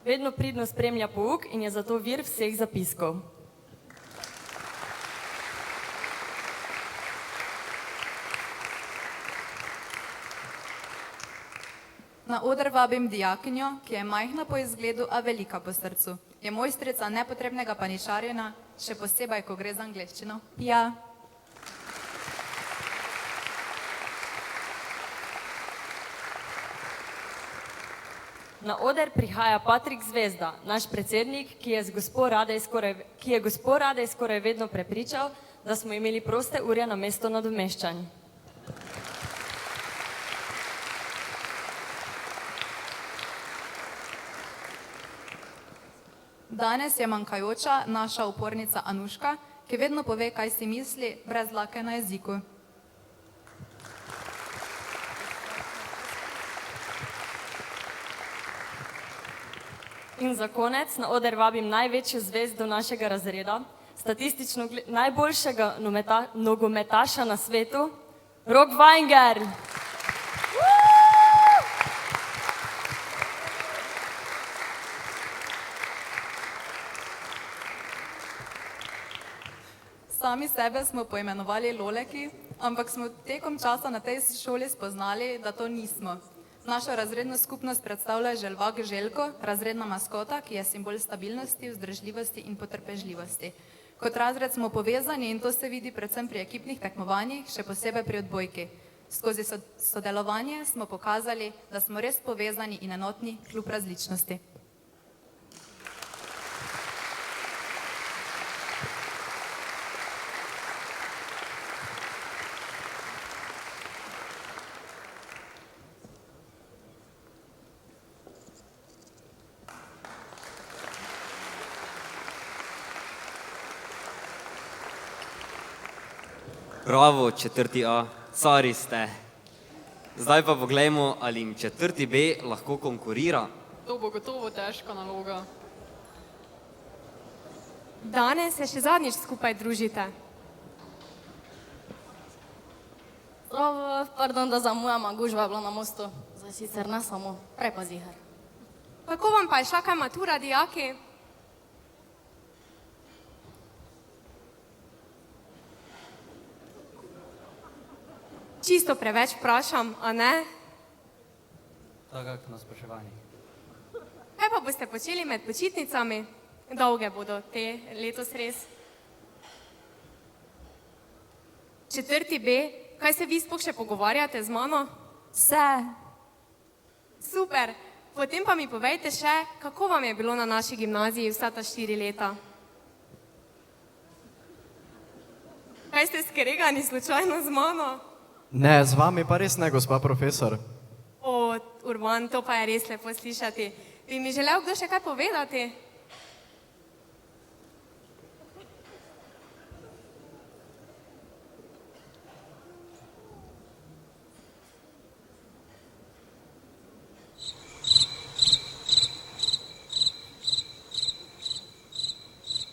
Vedno pridno spremlja pouk in je zato vir vseh zapiskov. Na oder vabim dijakinjo, ki je majhna po izgledu, a velika po srcu. Je mojstrica nepotrebnega paničarjenja, še posebej, ko gre za angleščino. Ja. Na oder prihaja Patrik Zvezda, naš predsednik, ki je gospo Radej skoraj vedno prepričal, da smo imeli proste ure namesto nadomeščanj. Danes je manjkajoča naša upornica Anuška, ki vedno pove, kaj si misli, brez dlake na jeziku. In za konec na oder vabim največjo zvezdo našega razreda, statistično najboljšega nogometaša na svetu, Rok Weinger. Sami sebe smo poimenovali Loleki, ampak smo tekom časa na tej šoli spoznali, da to nismo. Našo razredno skupnost predstavlja želvak Željko, razredna maskota, ki je simbol stabilnosti, vzdržljivosti in potrpežljivosti. Kot razred smo povezani in to se vidi predvsem pri ekipnih tekmovanjih, še posebej pri odbojki. Skozi sodelovanje smo pokazali, da smo res povezani in enotni kljub različnosti. Bravo, 4. A, cari ste. Zdaj pa poglejmo, ali jim 4. B lahko konkurira. To bo gotovo težka naloga. Danes se še zadnjič skupaj družite. Pardon, da zamujam, a gužva je bila na mostu. Zdaj sicer ne samo, prej pa ziher. Kako vam pa je šla kaj matura, dijaki? Čisto preveč vprašam, a ne? Tako na spraševanje. Kaj pa boste počeli med počitnicami? Dolge bodo te letos res. 4. B, kaj se vi sploh še pogovarjate z mano? Vse. Super, potem pa mi povejte še, kako vam je bilo na naši gimnaziji vsa ta 4 leta? Kaj ste skregani slučajno z mano? Ne, z vami pa res ne, gospa profesor. O, Urban, to pa je res lepo slišati. Bi mi želel kdo še kaj povedati?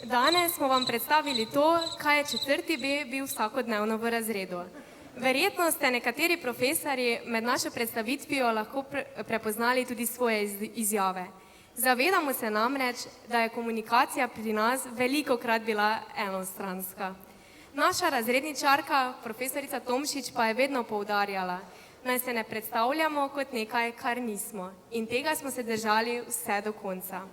Danes smo vam predstavili to, kaj je 4. B bil vsakodnevno v razredu. Verjetno ste nekateri profesorji med našo predstavitvijo lahko prepoznali tudi svoje izjave. Zavedamo se namreč, da je komunikacija pri nas velikokrat bila enostranska. Naša razredničarka, profesorica Tomšič, pa je vedno poudarjala, naj se ne predstavljamo kot nekaj, kar nismo. In tega smo se držali vse do konca.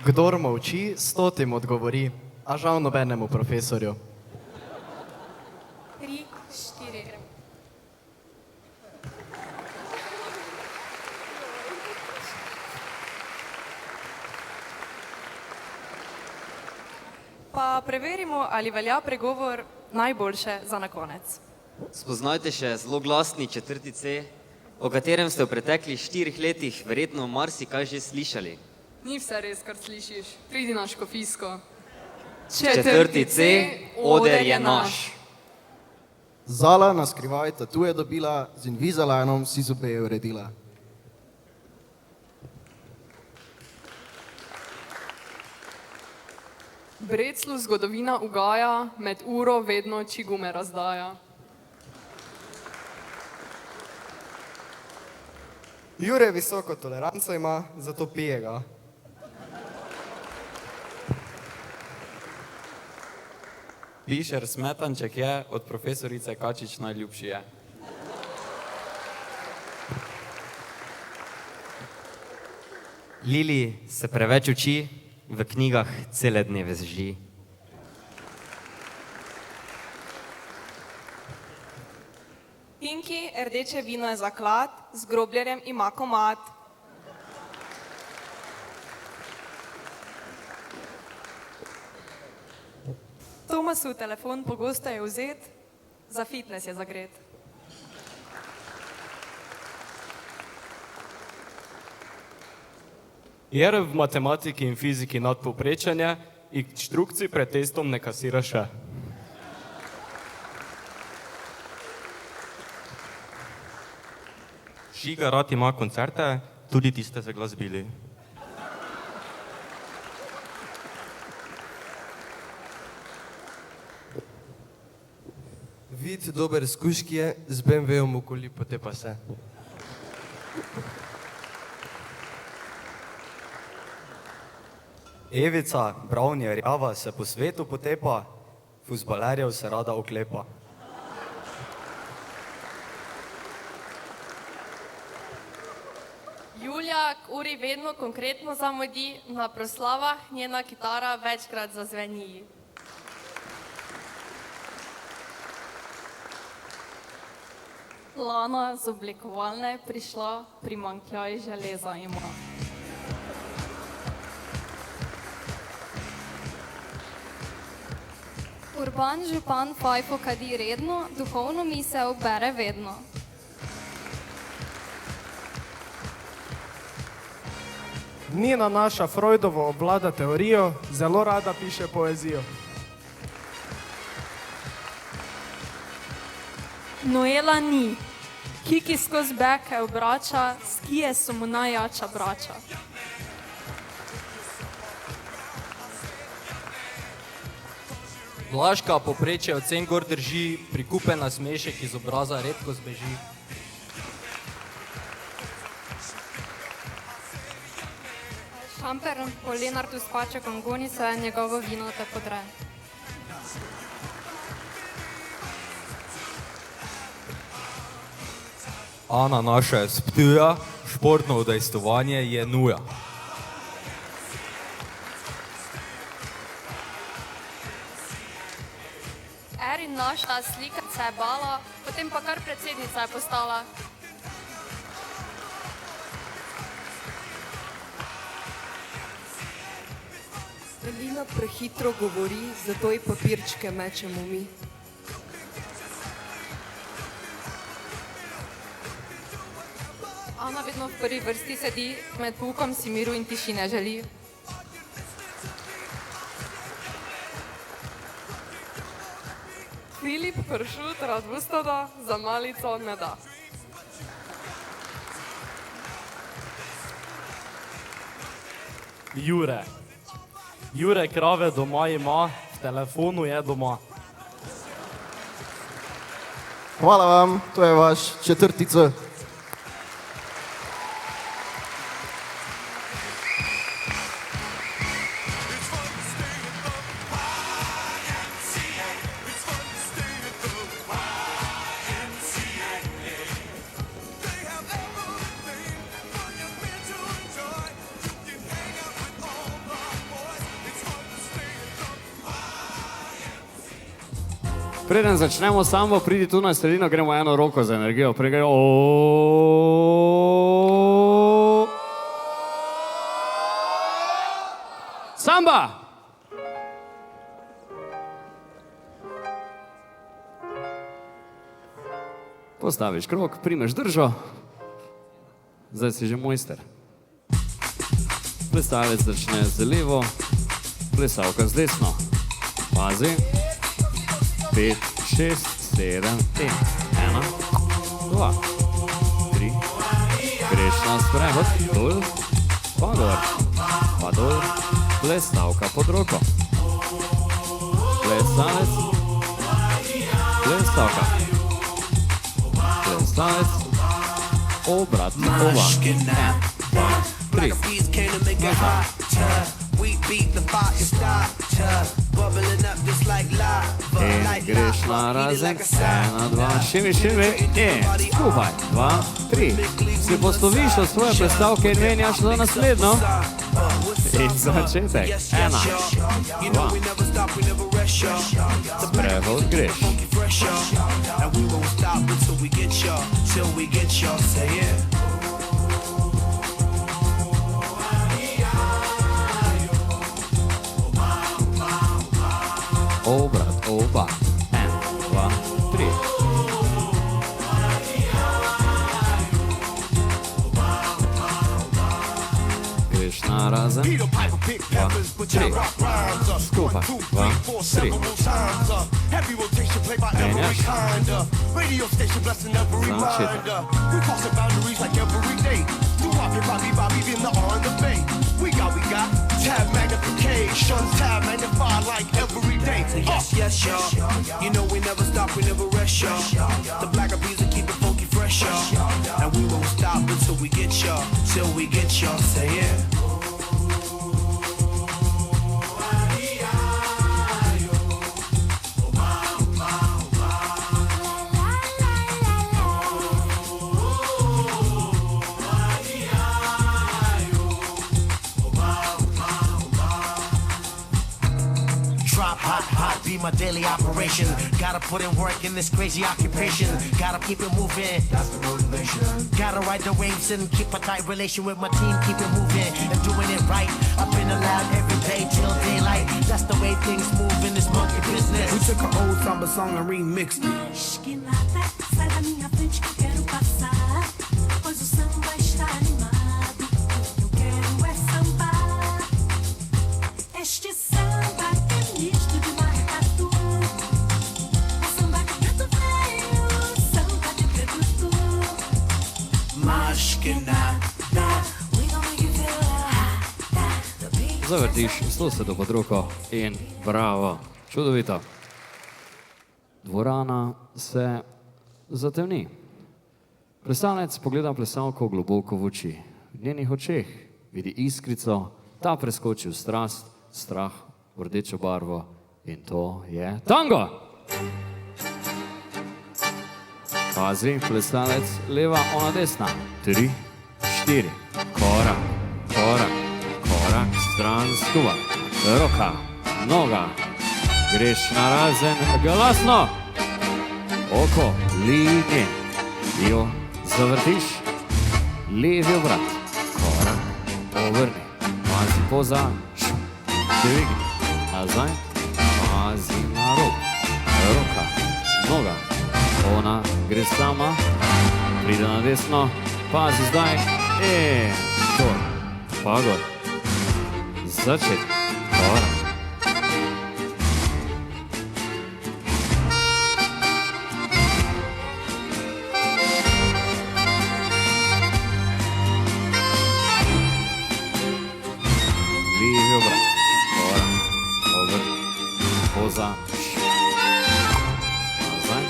Kdor molči, 100 odgovori, a žal nobenemu profesorju. 3, 4, gremo. Pa preverimo, ali velja pregovor najboljše za na konec. Spoznajte še zelo glasni 4. C, o katerem ste v preteklih 4 letih verjetno marsikaj že slišali. Ni vse res, kar slišiš. Pridi na škofijsko. 4. C, oder je naš. Zala na skrivaj tatu je dobila, z Invisalinom si zobe uredila. Breclu zgodovina ugaja, med uro vedno čigume razdaja. Jure visoko toleranco ima, zato pije ga. Pišer Smetanček je, od profesorice Kačič najljubši je. Lili se preveč uči, v knjigah cele dneve zži. Pinki, rdeče vino je zaklad, z grobljarjem ima komad. Tomasu telefon pogosto je vzet, za fitness je zagret. Jer v matematiki in fiziki nadpovprečanje, inštrukcij pred testom ne kasira še. Žiga rad ima koncerte, tudi tiste za glasbili. Vid dober skuški je, z BMW-om okoli potepa se. Evica, Brown rjava, se po svetu potepa, fuzbalerjev se rada oklepa. Julija k uri vedno konkretno zamudi, na proslavah njena kitara večkrat zazveni. Lana z oblikovalne prišla, primanjkljaj železa ima. Urban župan fajfo kadi redno, duhovno misel bere vedno. Nina naša Freudovo obvlada teorijo, zelo rada piše poezijo. Noela ni. Kiki skozi beke obrača, skije so mu najjača brača. Blažka poprečje ocen gor drži, prikupen nasmešek iz obraza redko zbeži. Šamper po Lenartu s pačekom goni se, njegovo vino te podre. Ana naša je s Ptuja, športno udejstvovanje je nuja. Erin naša slikaca je bala, potem pa kar predsednica je postala. Elina prehitro govori, zato ji papirčke mečemo mi. Ana vedno v prvi vrsti sedi, med poukom si miru in tišine želi. Filip Pršut rad ustada, za malico ne da. Jure. Jure krave doma ima, v telefonu je doma. Hvala vam, to je vaš 4. C. Preden začnemo sambo, pridi tu na sredino, gremo eno roko za energijo. Pregaj. Samba! Postaviš krog, primeš držo. Zdaj si že mojster. Plesalec začne z levo, plesalka z desno. Pazi. 5, 6, 7, 1, 2, 3, greš na sprehod, dol, pa gor, plestavka pod roko, Plesalec. Plesalka. Plesalec. Obrat. Ovak. 1, 2, 3. Nazaj. In greš narazen, 1, 2, šimi, in skupaj, 2, 3. Se posloviš od svoje predstavke in menjaš za naslednjo. In začetek, 1, 2. Sprehod greš. Obrat, oba. 1, 2, 3. Greš narazen. 1, 2, 3. Skupaj. 2, 3. Menjaš. Začetek. We got tab magnification, tab magnified like every day. Yes, y'all. You know we never stop, we never rest, y'all. The black bees will keep it funky fresh, y'all. And we won't stop until we get y'all, till we get y'all. Say yeah. Be my daily operation. Gotta put in work in this crazy occupation. Gotta keep it moving. That's the motivation. Gotta ride the waves and keep a tight relation with my team. Keep it moving and doing it right. Up in the lab every day till daylight. That's the way things move in this monkey business. We took an old samba song and remixed it. Sai da minha frente que eu quero passar, pois o samba está animado. Eu quero é sambar. Este samba é misto de maracatu. É samba de preto veio, samba de preto tu. Mas que nada, we gonna make you feel hot. Zavrtiš 100 pod roko in bravo, čudovito. Dvorana se zatemni. Plesalec pogleda plesalko globoko v oči. V njenih očeh vidi iskrico, ta preskoči v strast, strah v rdečo barvo in to je tango. Pazi, plesalec, leva, ona desna. 3, 4, korak, korak, korak, stran, skupaj, roka, noga. Greš narazen, glasno. Oko, linije. Jo, zavrtiš. Levi obrat. Korak, obrni. Pazi poza. Dvigni. Nazaj. Pazi na rok. Roka, noga. Ona gre sama. Pride na desno. Pazi zdaj. Gor. Pa gor. Začetek. Korak. Poza, nazaj,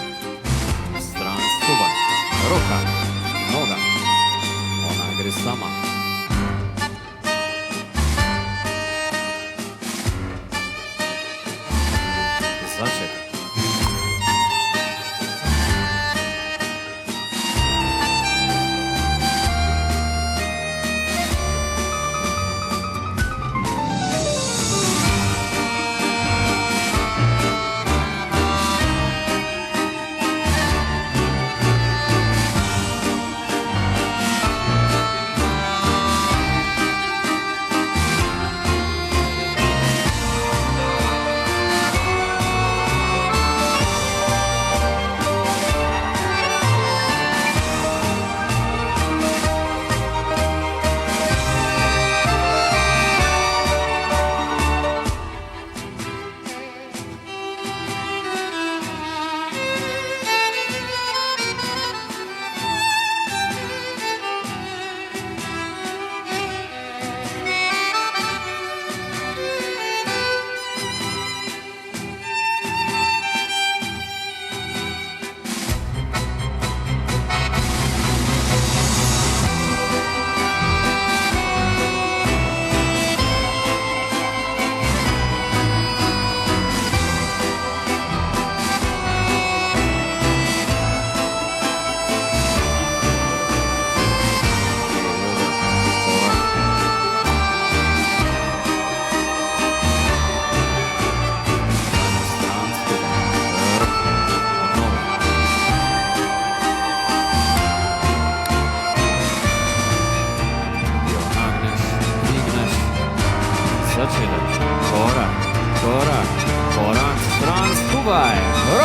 stran, skupaj, roka, noga, ona gre sama. Začetek.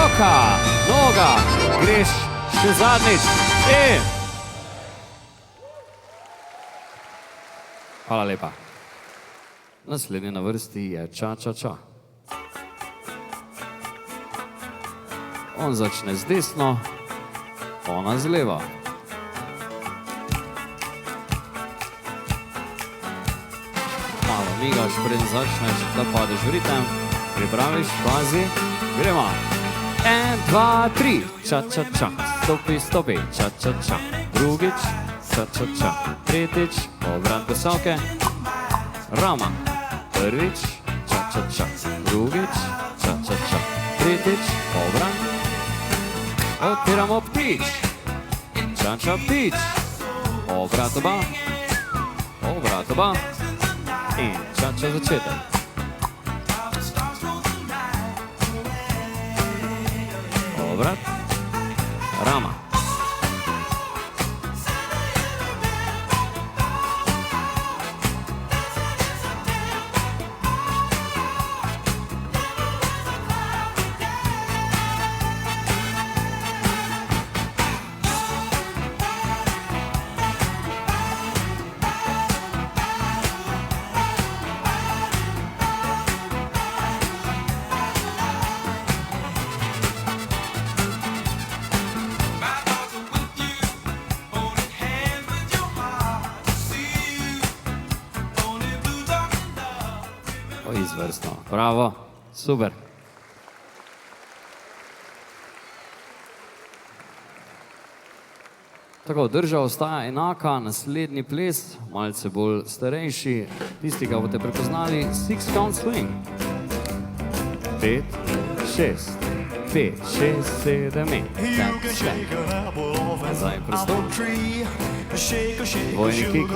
roka, noga, greš še zadnjič. In... Hvala lepa. Naslednji na vrsti je ča-ča-ča. On začne z desno, ona z levo. Malo migaš, preden začneš, da padeš v ritem. Pripraviš, pazi, gremo. 1, 2, 3, ča-ča-ča, stopi, stopi, ča-ča-ča. Drugič, ča-ča-ča, tretjič, obrat plesalke. Rama, prvič, ča-ča-ča, drugič, ča-ča-ča, tretjič, obrat. Odpiramo ptič, ča-ča ptič, obrat oba in ča-ča začetek. Obrat, rama. Izvrstno, bravo, super. Tako, drža ostaja enaka, naslednji ples, malce bolj starejši, tisti, ga boste prepoznali, 6 count swing. 5, 6, 5, 6, 7, 8, step. Nazaj prestop. Dvojni kick,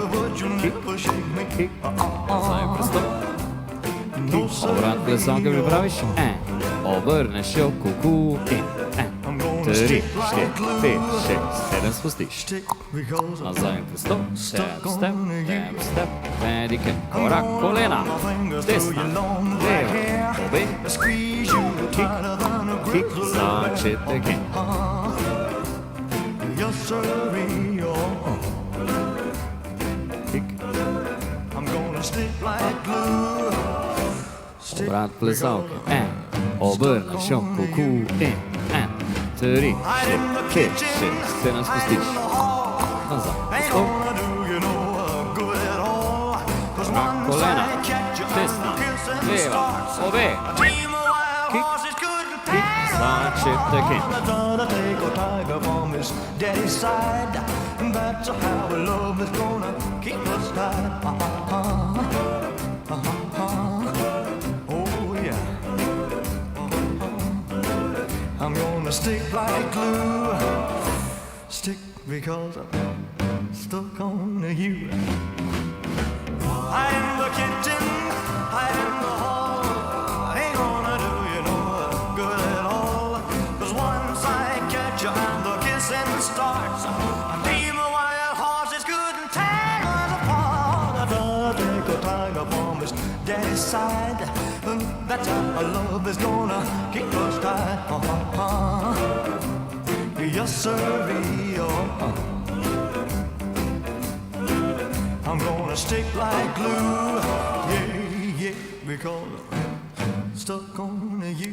kick, nazaj prestop. Obrat plesalke pripraviš, obrneš jo, kuku, in 3, 4, 5, 6, 7 spustiš. Nazaj prestop, step, step, step, step, pedike, korak, kolena, desna, leva, obe, kick, kick, začetek in. Kick. Obrat plesalke, obrneš jo, kuku, in 3, 4, 5, 6, 7 spustiš. Nazaj, prestop. Korak, kolena, desna, leva, obe. Kick, kick, začetek in. I'm gonna stick like glue, stick because I'm stuck on you. Hide in the kitchen, hide in the hall, ain't gonna do you no good at all. 'Cause once I catch you and the kissing starts, I leave a wild horse as good and tear us apart. I don't take a tiger from his daddy's side, and that's how love is gonna keep us tight. Yes, sirree, I'm gonna stick like glue, yeah, yeah, because I'm stuck on you.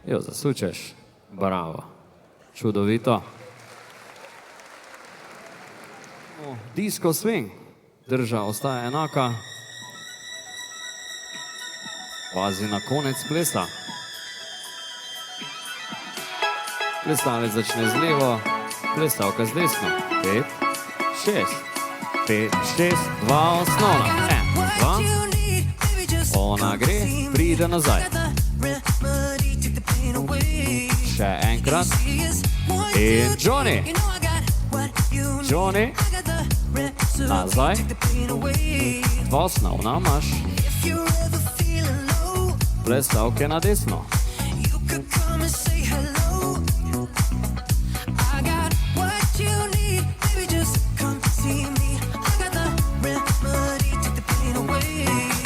Jo, zasučeš, bravo, čudovito. Disco swing, drža ostaja enaka. Pazi na konec plesa. Plesalec začne z levo, plesalka z desno. 5, 6, 5, 6, 2 osnovna. 1, 2. Ona gre, pride nazaj. Še enkrat. In Johnny. Johnny. Nazaj. 2 osnovna imaš. Plesalke na desno.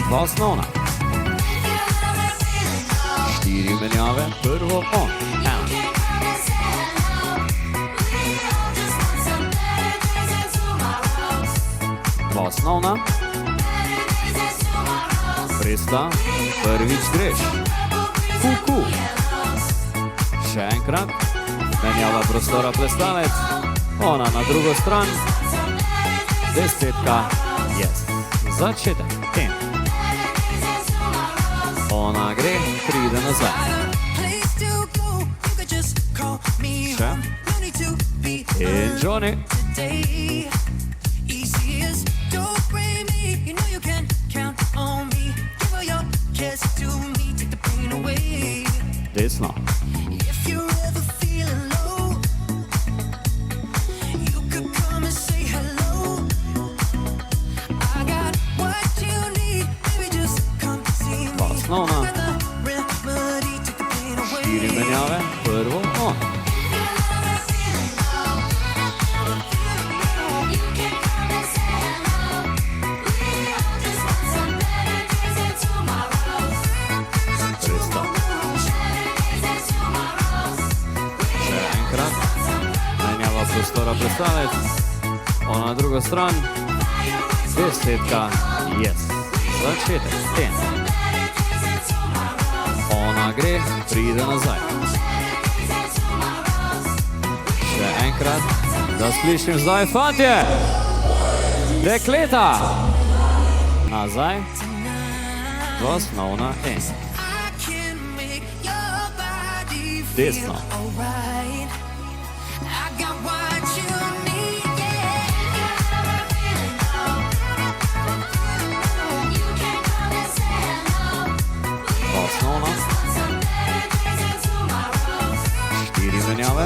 Dva osnovna. 4 menjave, prvo on. 1, 2 osnovna. Presta, prvič greš. Kuku. Še enkrat. Menjava prostora plesalec. Ona na drugo stran. 10, yes. Začetek. In. Ona gre, pride nazaj. Še. In Johnny. Desno. Osnovna. 4 menjave, prvo on. Presta. Še enkrat. Menjava prostora plesalec. Ona druga stran. 10, yes. Začetek. Ten. Ona gre, pride nazaj. Še enkrat, da slišim zdaj, fantje! Dekleta! Nazaj. Osnovna in. Desno. Osnovna. 4 menjave.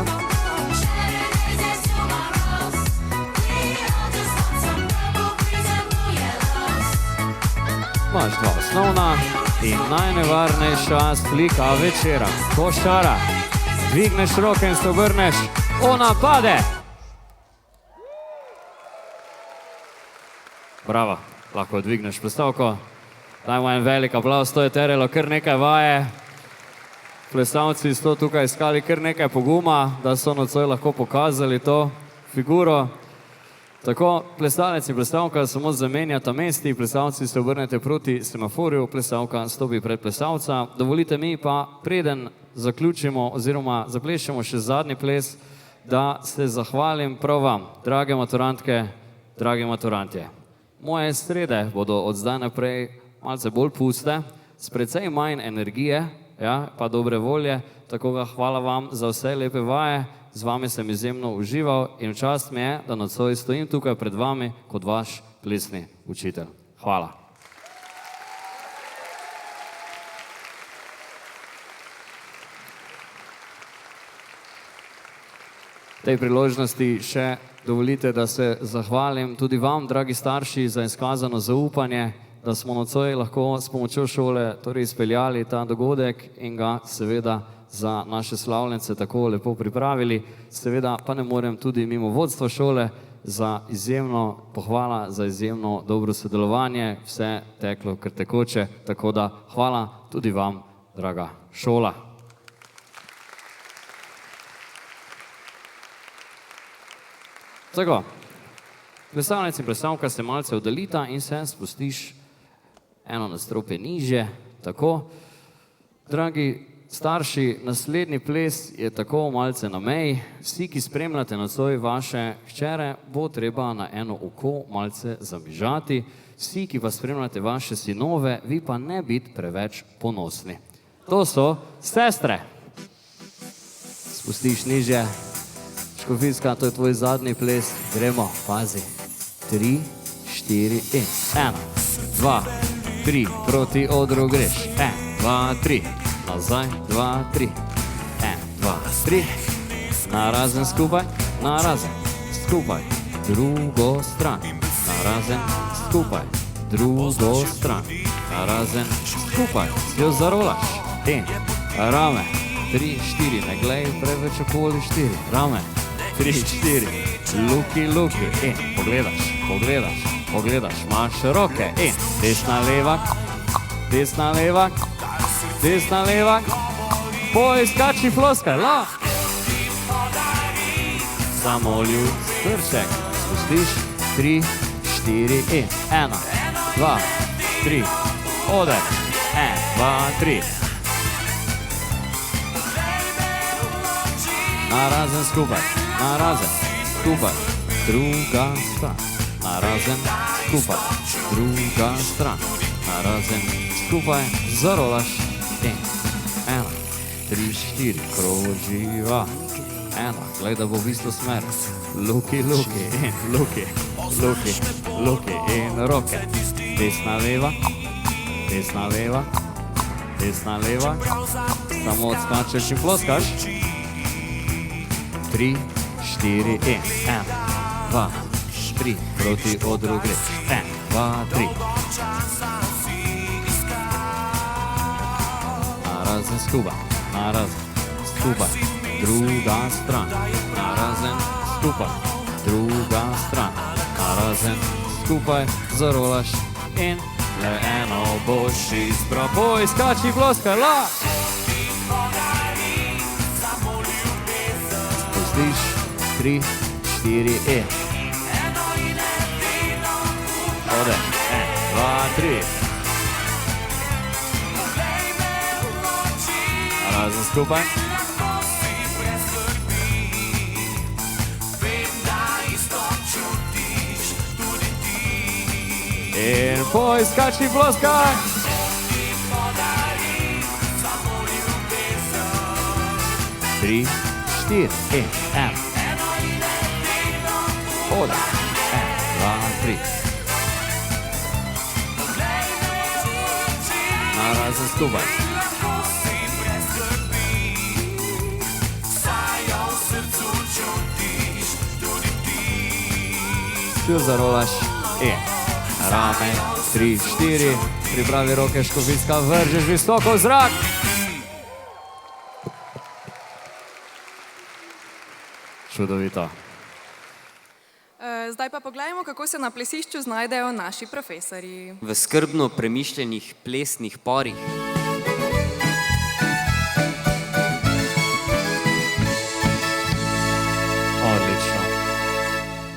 Imaš 2 osnovna in najnevarnejša slika večera. Košara. Dvigneš roke in se obrneš. Ona pade. Bravo, lahko dvigneš plesalko. Dajmo en velik aplauz, to je terelo kar nekaj vaje. Plesalci so tukaj iskali kar nekaj poguma, da so nocoj lahko pokazali to figuro. Tako, plesalec in plesalka samo zamenjata mesti, plesalci se obrnete proti semaforju, plesalka stopi pred plesalca. Dovolite mi pa, preden zaključimo oziroma zaplešemo še zadnji ples, da se zahvalim prav vam, drage maturantke, dragi maturantje. Moje srede bodo od zdaj naprej malce bolj puste, s precej manj energije, ja, pa dobre volje, tako ga hvala vam za vse lepe vaje, z vami sem izjemno užival in čast mi je, da nocoj stojim tukaj pred vami kot vaš plesni učitelj. Hvala. V tej priložnosti še dovolite, da se zahvalim tudi vam, dragi starši, za izkazano zaupanje, da smo nocoj lahko s pomočjo šole torej izpeljali ta dogodek in ga seveda za naše slavljence tako lepo pripravili. Seveda pa ne morem tudi mimo vodstva šole za izjemno pohvala, za izjemno dobro sodelovanje, vse teklo kar tekoče, tako da hvala tudi vam, draga šola. Tako, plesalec in plesalka se malce oddalita in se spustiš eno nadstropje nižje, tako. Dragi starši, naslednji ples je tako malce na meji. Vsi, ki spremljate nocoj vaše hčere, bo treba na eno oko malce zamižati. Vsi, ki pa spremljate vaše sinove, vi pa ne biti preveč ponosni. To so sestre. Spustiš nižje. Škofijska, to je tvoj zadnji ples. Gremo, pazi. 3, 4 in 1, 2, 3, proti odru greš. 1, 2, 3, nazaj, 2, 3, 1, 2, 3, narazen skupaj, narazen, skupaj, drugo stran, narazen, skupaj, drugo stran, narazen, skupaj, jo zarolaš, in rame, 3, 4, ne glej preveč okoli 4, rame, 3, 4, luki, luki, in pogledaš, pogledaš, pogledaš, imaš roke, in desna, leva, desna, leva, desna, leva, poiskači floskaj, la. Samo ljub, srček, spustiš, 3, 4 in 1, 2, 3, oder, 1, 2, 3. Narazen skupaj, narazen, skupaj, druga stran, narazen, skupaj, druga stran, narazen, skupaj, zarolaš in 1, 3, 4, kroživa, 1, gleda v isto smer, luki in luki in roke, desna leva, desna leva, desna leva, samo odskačeš in ploskaš. 3, 4 in 1, 2, 3, proti odru greš, 1, 2, 3. Narazen skupaj, narazen, skupaj, druga stran, narazen, skupaj, druga stran, narazen, skupaj, zarolaš in le eno boš izbral, boj, skači, ploskaj, la! Spustiš, 3, 4 in. Ode, 1, 2, 3. Narazen skupaj. In boj, skači, ploskaj! Tri, 4 in 1. Oda, 1, 2, 3. Narazen skupaj. Tu zarolaš in ramen, 3, 4. Pripravi roke, škofijska, vržeš visoko v zrak. Čudovito. Zdaj pa pogledajmo, kako se na plesišču znajdejo naši profesorji. V skrbno premišljenih plesnih parih. Odlično.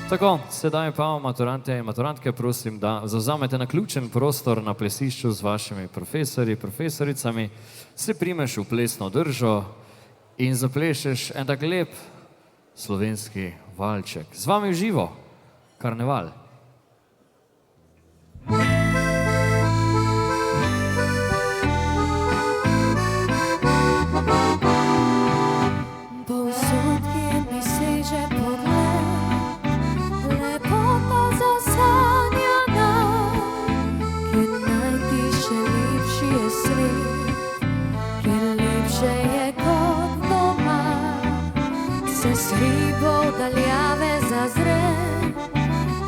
Tako, sedaj pa maturante in maturantke prosim, da zavzamete naključen prostor na plesišču z vašimi profesorji, profesoricami, se primeš v plesno držo in zaplešeš en tak lep slovenski valček. Z vami v živo, karneval. Povsod, kjer mi seže pogled, lepota zasanjana, kjer najti še lepši je svet, kjer lepše je kot doma, se s hribov daljave zazre,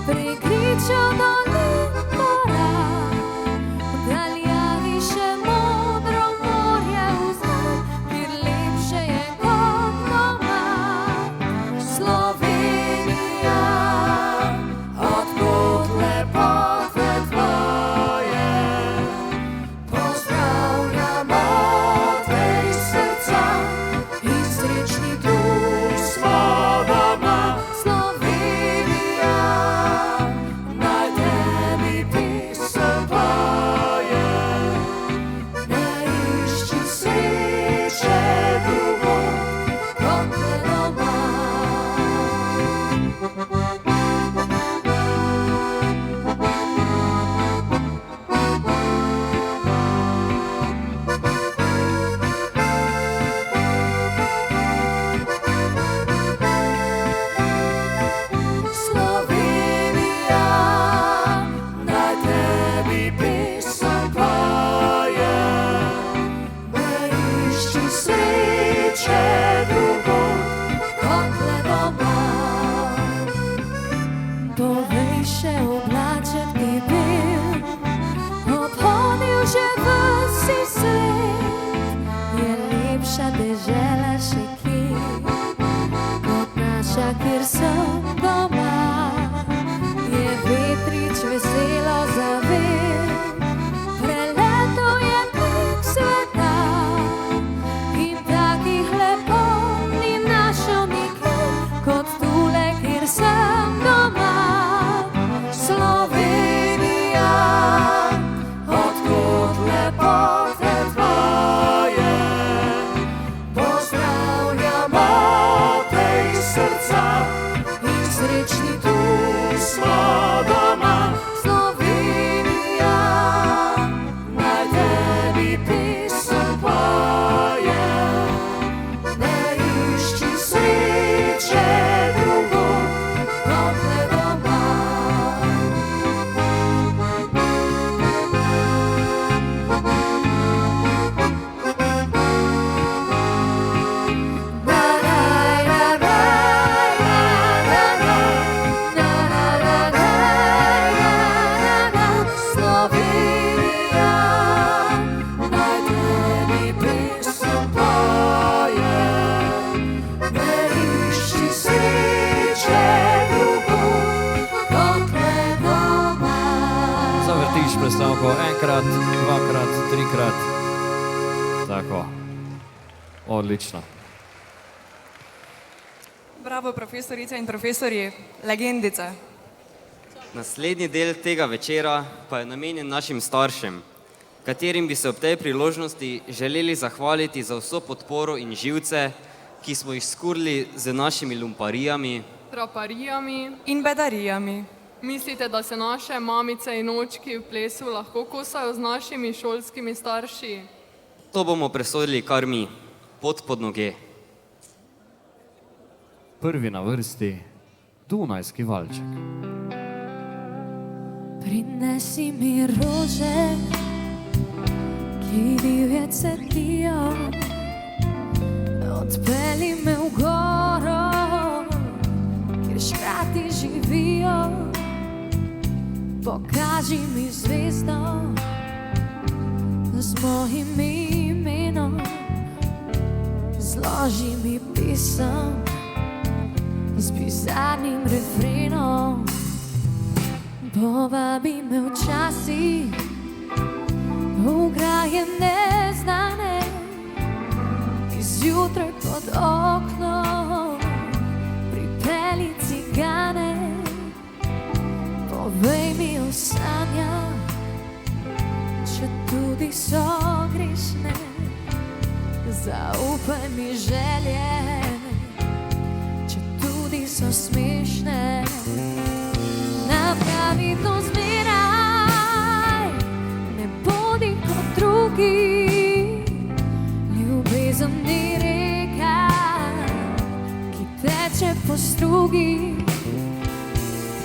prikričo dolin gora, v daljavi še modro morje vzad, kjer lepše je kot doma. Slovenija, odkot lepote tvoje, pozdravljamo te iz srca in srečni duh smo doma. Slovenija, plesalko enkrat, dvakrat, trikrat. Tako. Odlično. Bravo, profesorice in profesorji, legendice. Naslednji del tega večera pa je namenjen našim staršem, katerim bi se ob tej priložnosti želeli zahvaliti za vso podporo in živce, ki smo jih skurili z našimi lumparijami, traparijami in bedarijami. Mislite, da se naše mamice in očki v plesu lahko kosajo z našimi šolskimi starši? To bomo presodili kar mi, pod noge. Prvi na vrsti Dunajski valček. Prinesi mi rože, ki divje cvetijo, odpelji me v goro, kjer škrati živijo, pokaži mi zvezdo z mojim imenom, zloži mi pisem z bizarnim refrenom. Povabi me včasih v kraje neznane, izjutraj pod oknom pripelji cigane. Povej mi o sanjah, če tudi so grešne, zaupaj mi želje, če tudi so smešne. Napravi to zmeraj, ne bodi kot drugi. Ljubezen ni reka, ki teče po strugi.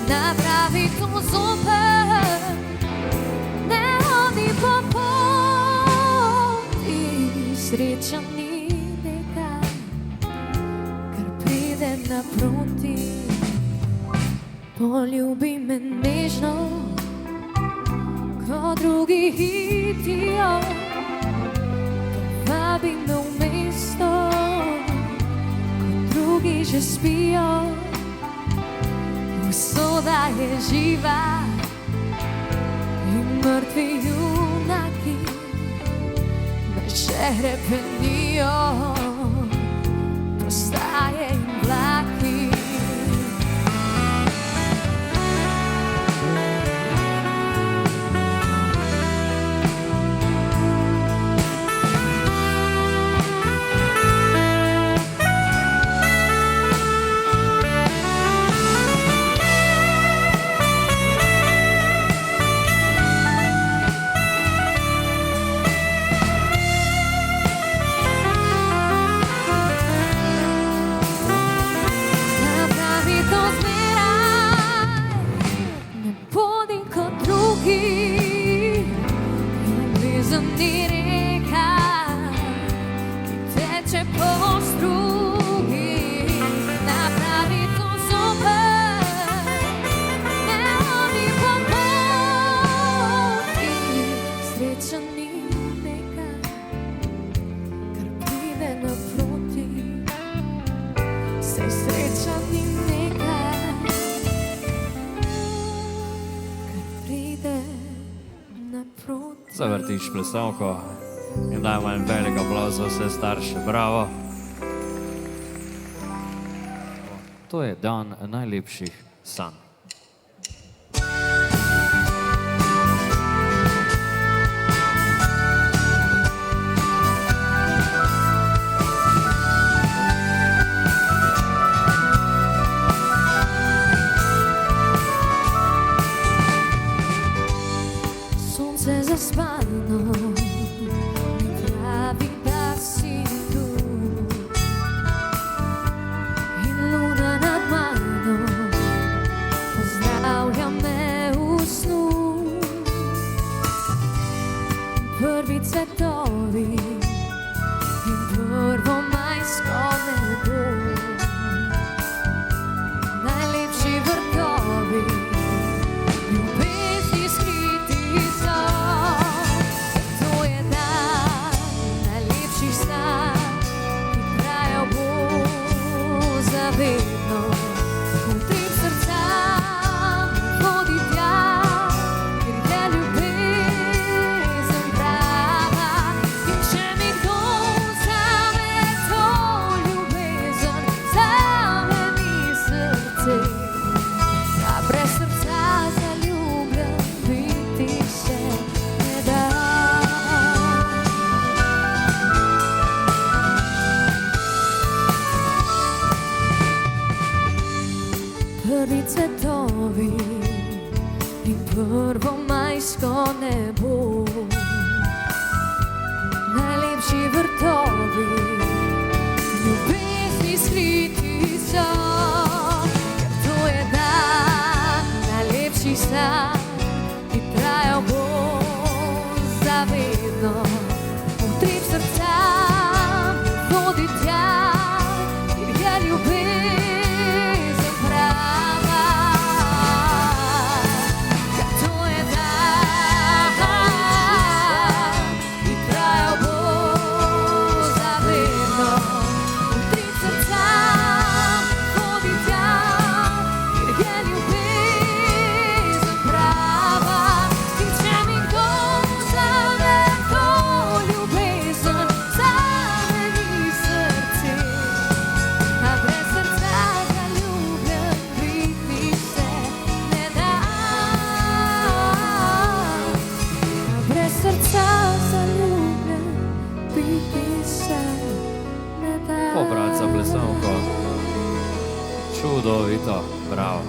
Napravi to zopet, ne hodi po poti. Sreča ni nekaj, kar pride naproti. Poljubi me nežno, ko drugi hitijo. Povabi me v mesto, ko drugi že spijo. Usoda je živa in mrtvi junaki me še hrepenijo, postaje in vlaki. Zavrtiš plesalko in dajmo en velik aplavz za vse starše. Bravo. To je dan najlepših sanj. Zaspano, mi pravi, da si tu, in luna nad mano prvi cvetovi in prvo majsko nebo. Najlepši vrtovi, ljubezni skriti so, ker to je dan, najlepši san, ki trajal bo zavedno. Utrip srca vodi tja, kjer je ljubezen prava. Ker to je dan, ki trajal bo zavedno. Utrip srca vodi tja, kjer je ljubezen prava. In če mi kdo vzame to ljubezen, zameni srce, a brez srca zaljubljen biti se ne da. A brez srca zaljubljen biti se ne da. Obrat za plesovko. Čudovito, bravo.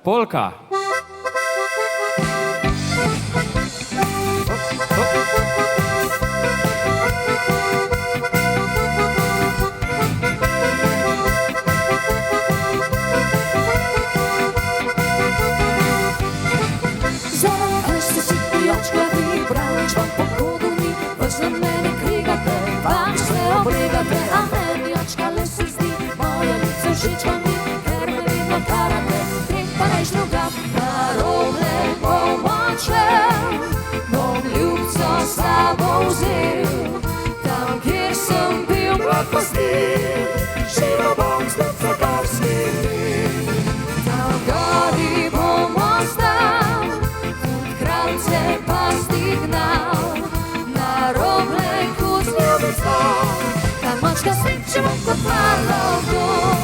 Polka. Završte si pijočka vi, branič vam pohodu ni, v znamene krigate, vam se oblegate, a meni očka le se zdi, moja ljubica všeč vam ni, ker me vedno karate, trem pa neš drugam, na roble bom odšel, bom ljubco s sabo vzel, tam kjer sem bil mlad pastir, živo bom z ljubco kar snim. Tam gori bom ostal, kralce pa stignal, na robleku z ljubico, tam močka sreče bom kot malo gor.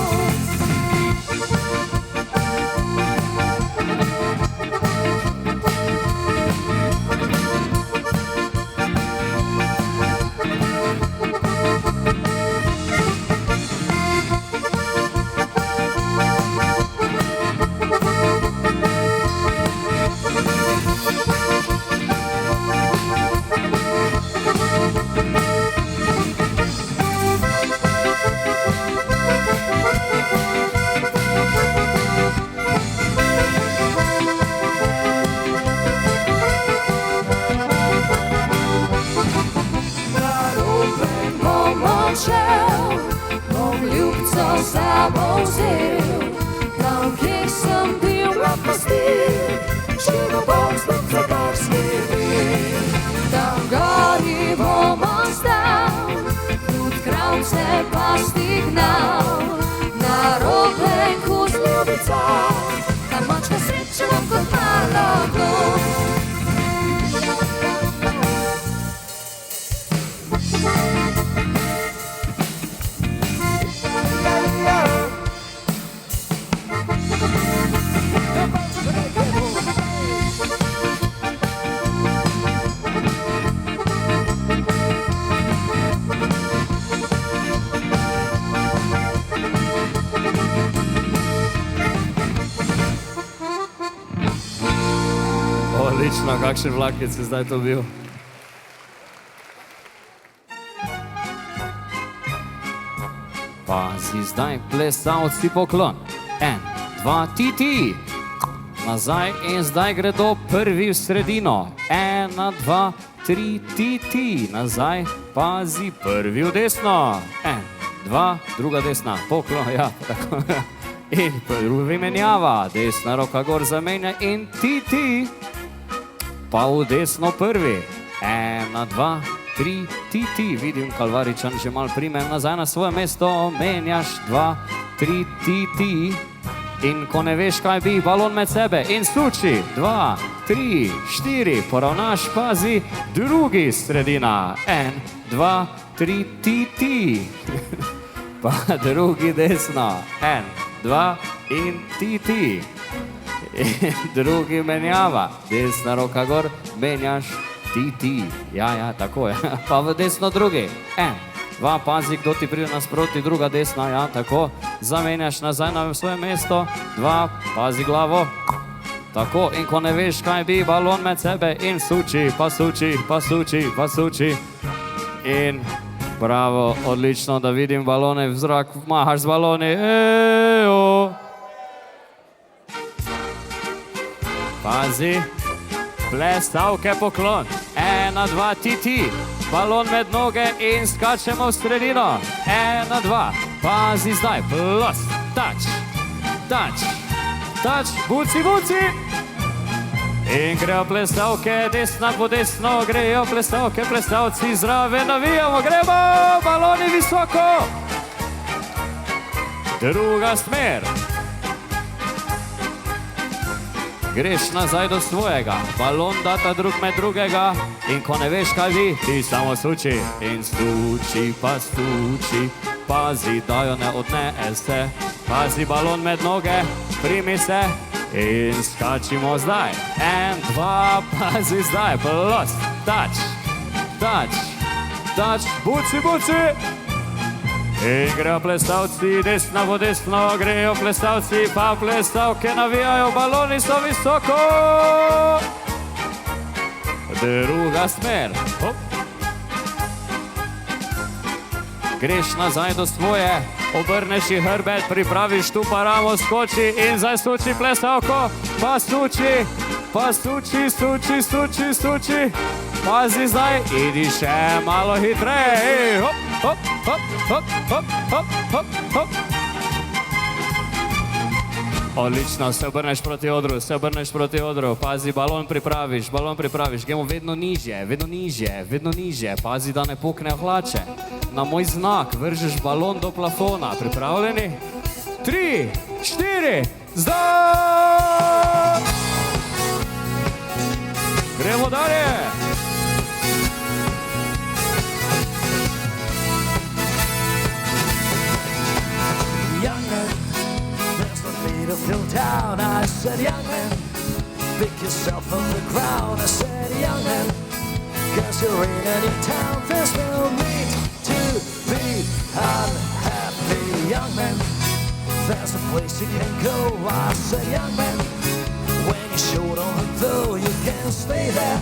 Bom ljubco s sabo vzel, tam kjer sem bil mlad pastir, živo bom z ljubco kar snim. Tam gori bom ostal, tudi kralce pa stignal, na robleku z ljubico, tam močka sreče bom kot malo gor. Odlično, kakšen vlakec je zdaj to bil. Pazi zdaj, plesalci poklon. 1, 2, ti. Nazaj in zdaj gredo prvi v sredino. 1, 2, 3, ti. Nazaj, pazi, prvi v desno. 1, 2, druga desna, poklon, ja, tako. In prvi menjava, desna roka gor zamenja in ti. Pa v desno prvi. 1, 2, 3, ti. Vidim, Kalvaričan že mal prime nazaj na svoje mesto. Menjaš 2, 3, ti. In ko ne veš, kaj bi, balon med sebe. In suči. 2, 3, 4. Poravnaš, pazi, drugi sredina. 1, 2, 3, ti. Pa drugi desno. 1, 2 in ti. In drugi menjava. Desna roka gor, menjaš Ti. Ja, tako je. Pa v desno drugi. 1, 2, pazi, kdo ti pride nasproti, druga desna, ja, tako. Zamenjaš nazaj na svoje mesto. 2, pazi glavo. Tako, in ko ne veš, kaj bi, balon med sebe in suči, pa suči. In bravo, odlično, da vidim balone v zrak, mahaš z baloni. Ejo. Pazi, plestavke poklon. 1, 2, ti. Balon med noge in skačemo v sredino. 1, 2, pazi zdaj, plus, touch, buci. In grejo plestavke, desna po desno, grejo plestavke, plestavci zraven navijamo, gremo, baloni visoko. Druga smer. Greš nazaj do svojega, balon data drug med drugega in ko ne veš, kaj bi, ti samo suči. In suči, pazi, da jo ne odnese, pazi balon med noge, primi se in skačimo zdaj. 1, 2, pazi zdaj, plus, touch, buci. In grejo plestavci, desna po desno, grejo plestavci, pa plestavke navijajo, baloni so visoko. Druga smer. Hop. Greš nazaj do svoje, obrneš ji hrbet, pripraviš tu paramo, skoči in zdaj suči plestavko, pa suči. Pazi zdaj, idi še malo hitreje. Hop. Odlično, se obrneš proti odru, pazi, balon pripraviš, gremo vedno nižje, pazi, da ne pukne hlače. Na moj znak vržeš balon do plafona, pripravljeni? 3, 4, zdaj! Gremo dalje! Fell down, I said, young man, pick yourself from the ground. I said, young man, cause you're in any town. There's no need to be unhappy, young man. There's a place you can go. I said, young man, when you're short on the dough, you can stay there.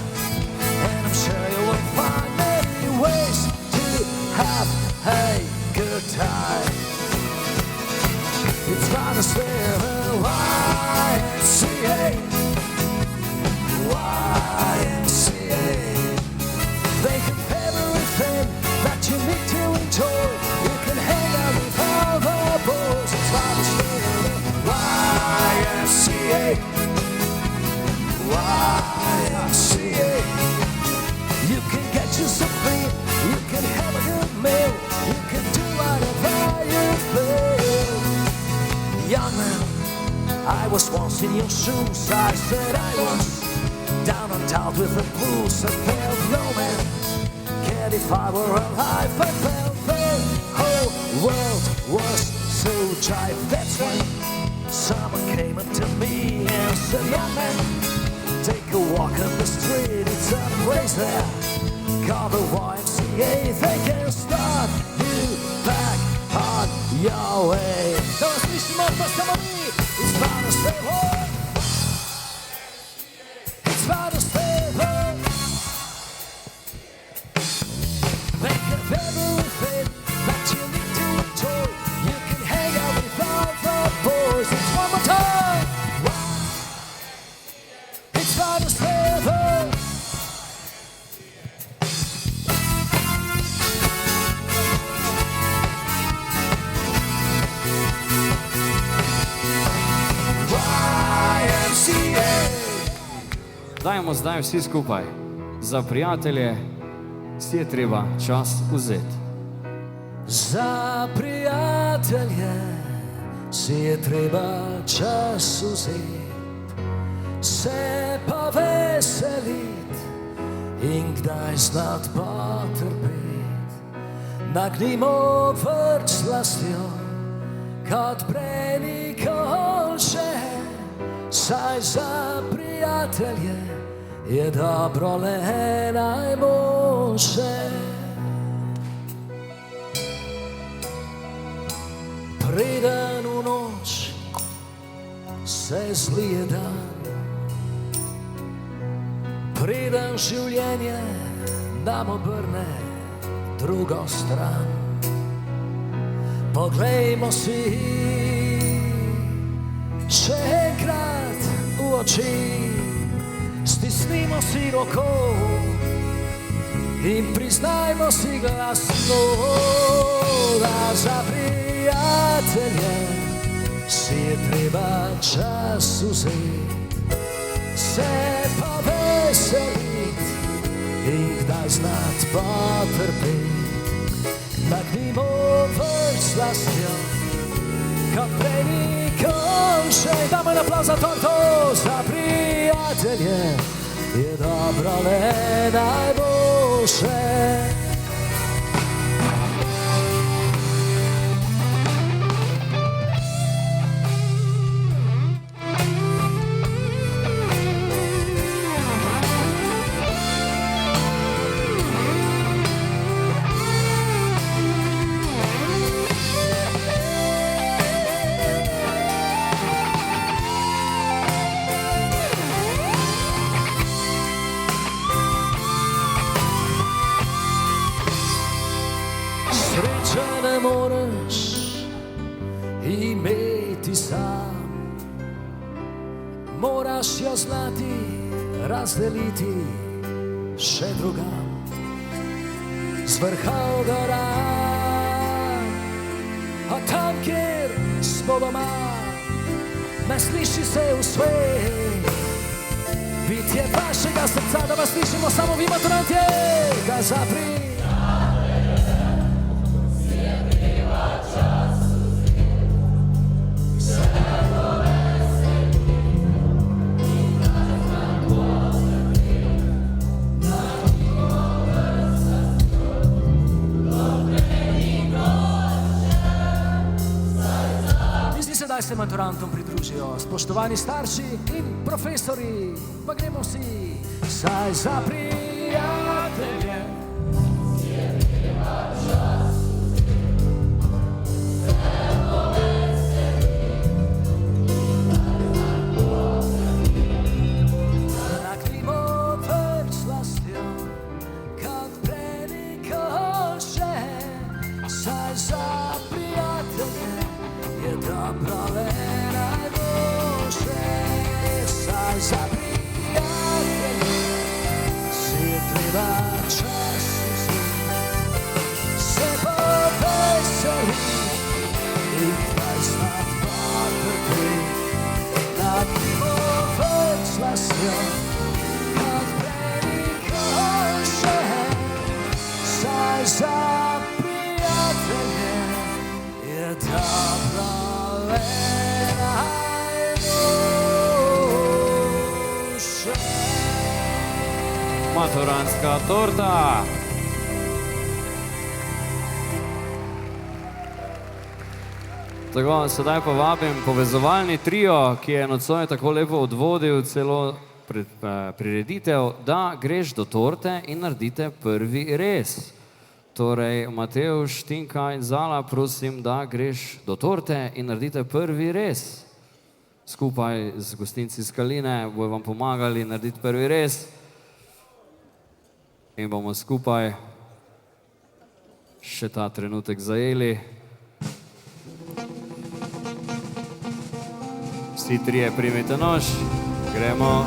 And I'm sure you will find many ways to have a good time. It's not a slave. YMCA. They have everything that you need to enjoy. You can hang out with all the boys. It's not a slave. YMCA. You can get yourself free. You can have a good meal. You can do whatever you feel. Young man, I was once in your shoes. I said I was down and out with the blues. I felt no man cared if I were alive. I felt the whole world was so jive. That's when someone came up to me and said, young man, take a walk on the street. It's a place there called the YMCA. They can start you back on your way. It's not a stable. It's not a stable. They have everything that you need to enjoy. You can hang out with all the boys. It's one more time. It's not a stable. Dajmo zdaj vsi skupaj. Za prijatelje si je treba čas vzeti. Za prijatelje si je treba čas vzeti, se pa veselit in kdaj znat potrpet. Nagnimo vrt slastjo, kot prej nikoli še, saj za prijatelje je dobro le najboljše. Preden v noč se zlije dan, preden življenje nam obrne drugo stran, poglejmo si še enkrat v oči, stisnimo si roko in priznajmo si glasno, da za prijatelje si je treba čas vzeti, se pa veselit in kdaj znat potrpeti. Nagnimo vrč s lastjo, kot prej nikoli še. Damo en aplauz za torto, za prijatelje je dobro le najboljše. Sreče ne moreš imeti sam, moraš jo znati razdeliti še drugam. Z vrha v gora, a tam, kjer smo doma, me sliši se v svet. Bitje vašega srca, da vas slišimo samo vi, maturantje, ga zapri. Sedaj se maturantom pridružijo spoštovani starši in profesori, pa gremo vsi, saj za prijatelje je treba čas vzeti, zelo veseli in kdaj znat potrpeti. Nagnimo vrč s lastjo, kot prej nikoli še, saj za prijatelje je dobro le najboljše. Saj za prijatelje si je treba čas vzeti, se poveseliti in kdaj znat potrpeti. Nagnimo vrč s lastjo, kot prej nikoli še, saj za prijatelje je dobro le najboljše. Maturantska torta. Tako, sedaj pa vabim povezovalni trio, ki je nocoj tako lepo odvodil celo prireditev, da greš do torte in naredite prvi rez. Torej, Matevž, Tinka in Zala, prosim, da greš do torte in naredite prvi rez. Skupaj z gostinci iz Kaline bojo vam pomagali narediti prvi rez in bomo skupaj še ta trenutek zajeli. Vsi trije primite nož, gremo.